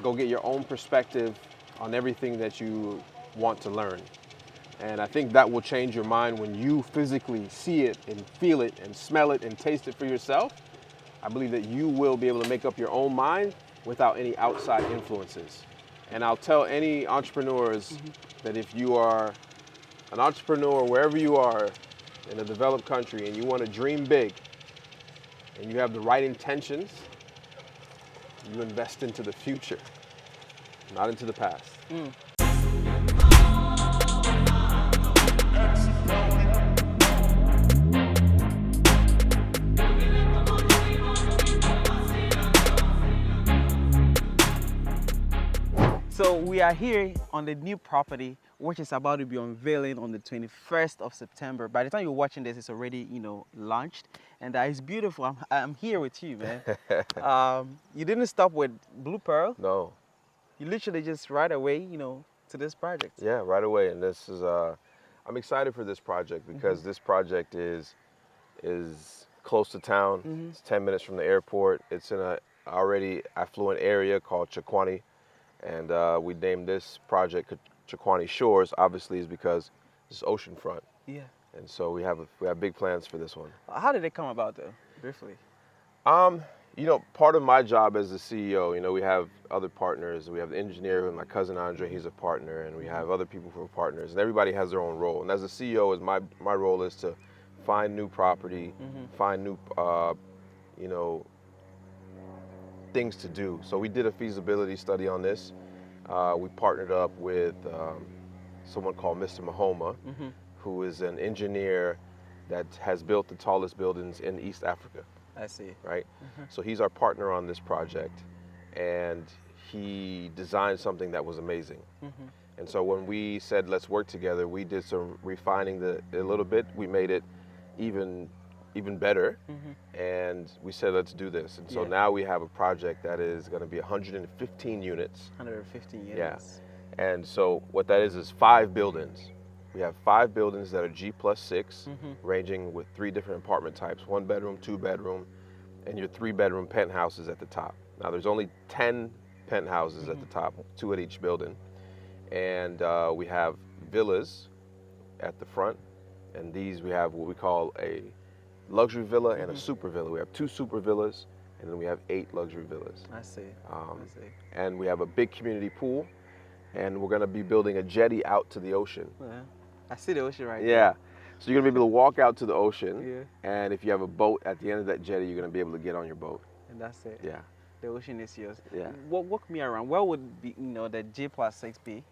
Go get your own perspective on everything that you want to learn. And I think that will change your mind when you physically see it and feel it and smell it and taste it for yourself. I believe that you will be able to make up your own mind without any outside influences. And I'll tell any entrepreneurs that if you are an entrepreneur wherever you are in a developed country and you want to dream big and you have the right intentions, you invest into the future, not into the past. So we are here on the new property, which is about to be unveiling on the 21st of September. By the time you're watching this, it's already, launched. And it's beautiful. I'm here with you, man. You didn't stop with Blue Pearl. No. You literally just right away, to this project. Yeah, right away. And this is, I'm excited for this project because this project is close to town. It's 10 minutes from the airport. It's in a already affluent area called Chukuani. And we named this project Chukuani Shores, obviously, is because it's oceanfront. Yeah. And so we have big plans for this one. How did it come about, though? Briefly. Part of my job as the CEO, we have other partners. We have the engineer, my cousin Andre, he's a partner, and we have other people who are partners, and everybody has their own role. And as a CEO, my role is to find new property, find new, things to do. So we did a feasibility study on this. We partnered up with someone called Mr. Mahoma, who is an engineer that has built the tallest buildings in East Africa. I see. Right? So he's our partner on this project, and he designed something that was amazing. And so when we said, let's work together, we did some refining a little bit. We made it even better, and we said, let's do this. And so now we have a project that is going to be 115 units. 115 units. Yeah. And so what that is 5 buildings. We have 5 buildings that are G+6, ranging with 3 different apartment types, 1 bedroom, 2 bedroom, and your 3 bedroom penthouses at the top. Now there's only 10 penthouses at the top, 2 at each building. And we have villas at the front, and these we have what we call a luxury villa and a super villa. We have 2 super villas, and then we have 8 luxury villas. I see. And we have a big community pool, and we're gonna be building a jetty out to the ocean. Yeah. I see the ocean right Yeah. So you're gonna be able to walk out to the ocean, Yeah. and if you have a boat at the end of that jetty, you're gonna be able to get on your boat. And that's it. Yeah. The ocean is yours. Yeah. Walk me around. Where would be, the G+6 be?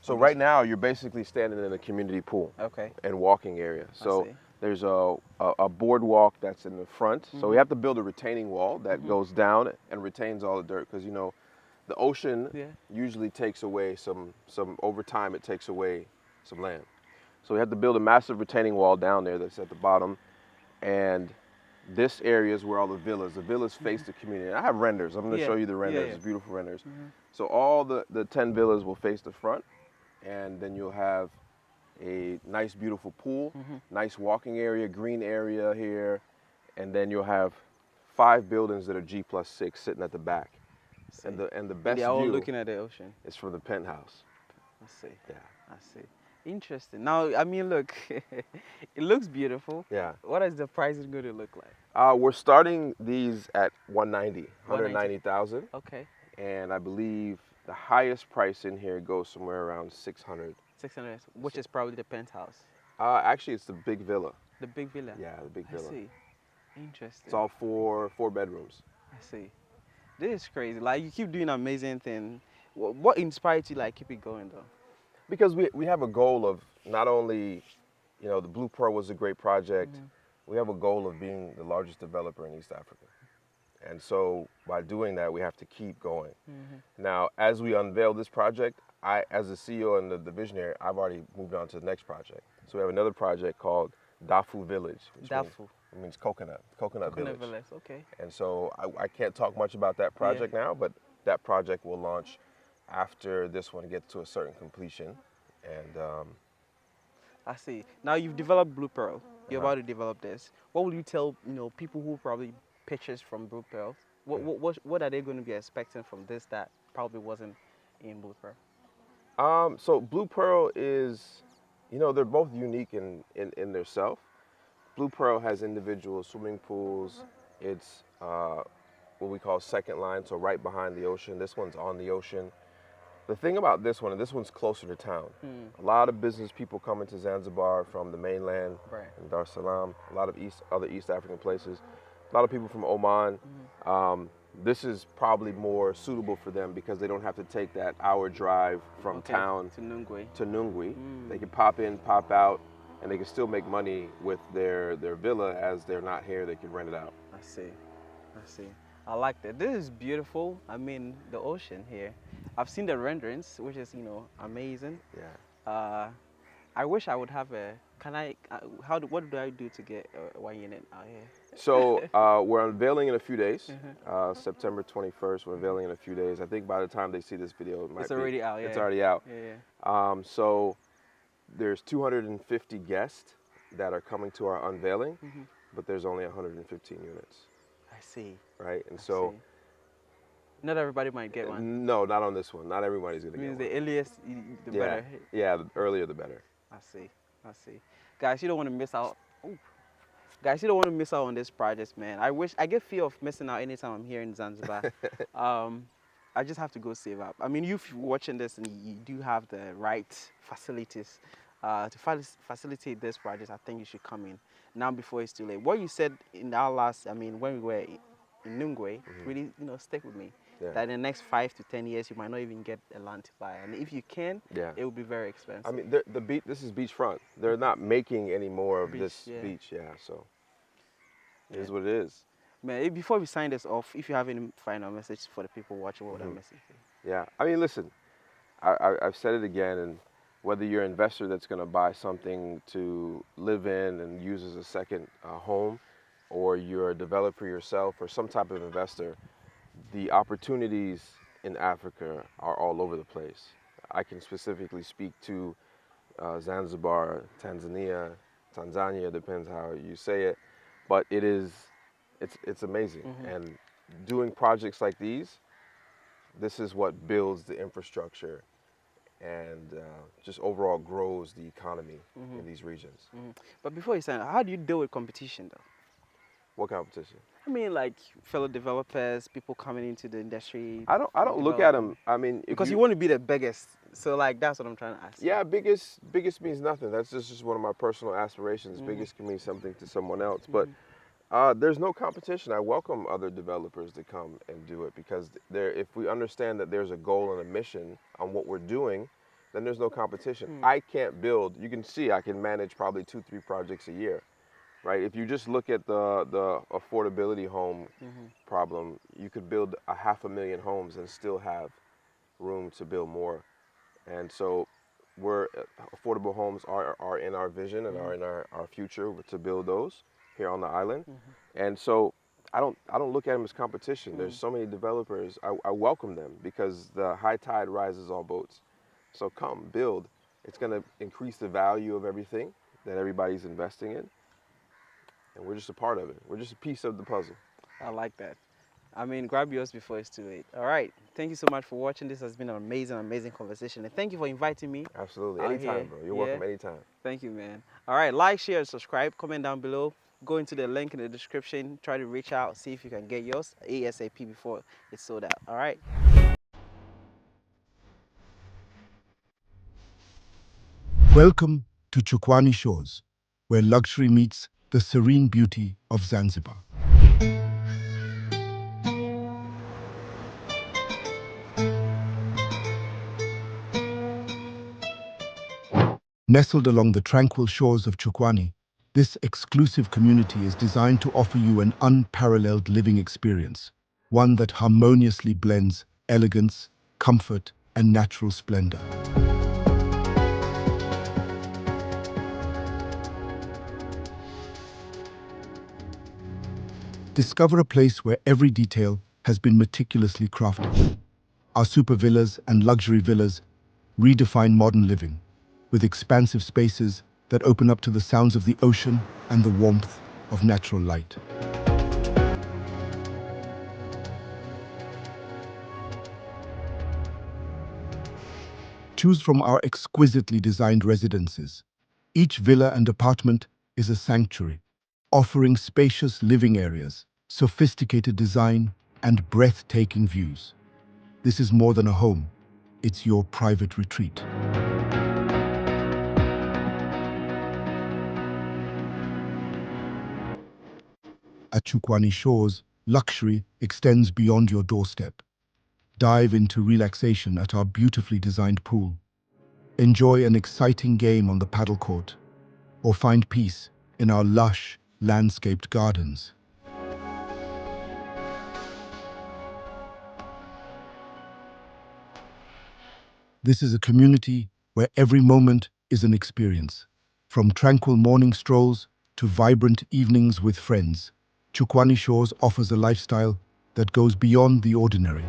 So right now you're basically standing in a community pool. Okay. And walking area. So see. there's a boardwalk that's in the front. So we have to build a retaining wall that goes down and retains all the dirt, because the ocean usually takes away some over time. It takes away some land. So we have to build a massive retaining wall down there that's at the bottom, and this area is where all the villas face the community. And I have renders. I'm going to show you the renders. It's beautiful renders. So all the 10 villas will face the front, and then you'll have a nice, beautiful pool, nice walking area, green area here, and then you'll have 5 buildings that are G+6 sitting at the back. And the best They're all view looking at the ocean. is from the penthouse. I see. Yeah. I see. Interesting. Now, I mean, look, it looks beautiful. Yeah. What is the pricing going to look like? We're starting these at 190,000. Okay. And I believe the highest price in here goes somewhere around 600. 600, which is probably the penthouse. Actually, it's the big villa. The big villa? Yeah, the big villa. I see. Interesting. It's all four bedrooms. I see. This is crazy. Like, you keep doing amazing things. What inspired you, like, keep it going, though? Because we have a goal of not only, the Blue Pearl was a great project. We have a goal of being the largest developer in East Africa. And so by doing that, we have to keep going. Now, as we unveil this project, I, as the CEO and the visionary, I've already moved on to the next project. So we have another project called Dafu Village. Dafu. Means coconut village. Okay. And so I can't talk much about that project now, but that project will launch after this one gets to a certain completion. And I see. Now you've developed Blue Pearl. You're about to develop this. What would you tell people who probably purchased from Blue Pearl? What are they going to be expecting from this that probably wasn't in Blue Pearl? So Blue Pearl is, they're both unique in their self. Blue Pearl has individual swimming pools. It's what we call second line, so right behind the ocean. This one's on the ocean. The thing about this one, and this one's closer to town. A lot of business people come into Zanzibar from the mainland, and Dar es Salaam, a lot of other East African places. A lot of people from Oman. This is probably more suitable for them because they don't have to take that hour drive from town to Nungwi. They can pop in, pop out, and they can still make money with their villa. As they're not here, they can rent it out. I see. I like that. This is beautiful. I mean, the ocean here. I've seen the renderings, which is, amazing. Yeah. I wish I would have what do I do to get one unit out here? So we're unveiling in a few days. September 21st, we're unveiling in a few days. I think by the time they see this video, It's already out. It's already out. Yeah. So there's 250 guests that are coming to our unveiling, but there's only 115 units. I see. Right, and so not everybody might get one. No, not on this one. Not everybody's gonna get one. The earliest, the better. Yeah, the earlier the better. I see. Guys, you don't want to miss out. Ooh. Guys, you don't want to miss out on this project, man. I get fear of missing out anytime I'm here in Zanzibar. um, I just have to go save up. I mean, you watching this and you do have the right facilities to facilitate this project. I think you should come in now before it's too late. What you said in our last, I mean, when we were in Nungwe, really, stick with me. Yeah. That in the next 5 to 10 years, you might not even get a land to buy, and if you can, it will be very expensive. I mean, the beach. This is beachfront. They're not making any more of this beach. Yeah, so it is what it is. Man, before we sign this off, if you have any final message for the people watching, what would that message be? Yeah, I mean, listen, I've said it again, and whether you're an investor that's going to buy something to live in and use as a second home, or you're a developer yourself, or some type of investor, the opportunities in Africa are all over the place. I can specifically speak to Zanzibar, Tanzania, depends how you say it, but it's amazing. And doing projects like these, this is what builds the infrastructure and just overall grows the economy in these regions. But before you sign, how do you deal with competition though? What competition? I mean, like fellow developers, people coming into the industry. I don't look at them. I mean, because you want to be the biggest. So like that's what I'm trying to ask. Yeah, biggest means nothing. That's just one of my personal aspirations. Biggest can mean something to someone else, but there's no competition. I welcome other developers to come and do it because if we understand that there's a goal and a mission on what we're doing, then there's no competition. I can't build. You can see I can manage probably 2-3 projects a year. Right? If you just look at the affordability home problem, you could build 500,000 homes and still have room to build more. And so affordable homes are in our vision and are in our future to build those here on the island. And so I don't look at them as competition. There's so many developers. I welcome them because the high tide rises all boats. So come, build. It's going to increase the value of everything that everybody's investing in. And we're just a part of it. We're just a piece of the puzzle. I like that. I mean, grab yours before it's too late. All right. Thank you so much for watching. This has been an amazing, amazing conversation. And thank you for inviting me. Absolutely. Anytime, bro. You're welcome anytime. Thank you, man. All right. Like, share, and subscribe. Comment down below. Go into the link in the description. Try to reach out. See if you can get yours ASAP before it's sold out. All right. Welcome to Chukuani Shores, where luxury meets the serene beauty of Zanzibar. Nestled along the tranquil shores of Chukuani, this exclusive community is designed to offer you an unparalleled living experience, one that harmoniously blends elegance, comfort, and natural splendor. Discover a place where every detail has been meticulously crafted. Our super villas and luxury villas redefine modern living, with expansive spaces that open up to the sounds of the ocean and the warmth of natural light. Choose from our exquisitely designed residences. Each villa and apartment is a sanctuary, offering spacious living areas, sophisticated design, and breathtaking views. This is more than a home, it's your private retreat. At Chukuani Shores, luxury extends beyond your doorstep. Dive into relaxation at our beautifully designed pool. Enjoy an exciting game on the paddle court, or find peace in our lush, landscaped gardens. This is a community where every moment is an experience. From tranquil morning strolls to vibrant evenings with friends, Chukuani Shores offers a lifestyle that goes beyond the ordinary.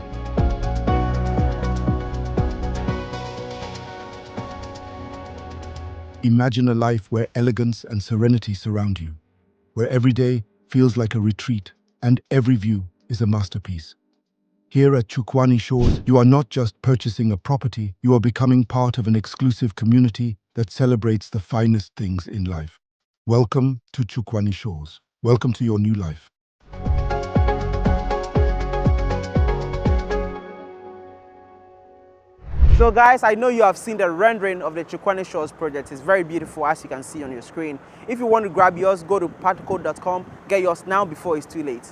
Imagine a life where elegance and serenity surround you, where every day feels like a retreat and every view is a masterpiece. Here at Chukuani Shores, you are not just purchasing a property, you are becoming part of an exclusive community that celebrates the finest things in life. Welcome to Chukuani Shores. Welcome to your new life. So guys, I know you have seen the rendering of the Chukuani Shores project. It's very beautiful, as you can see on your screen. If you want to grab yours, go to partcode.com, get yours now before it's too late.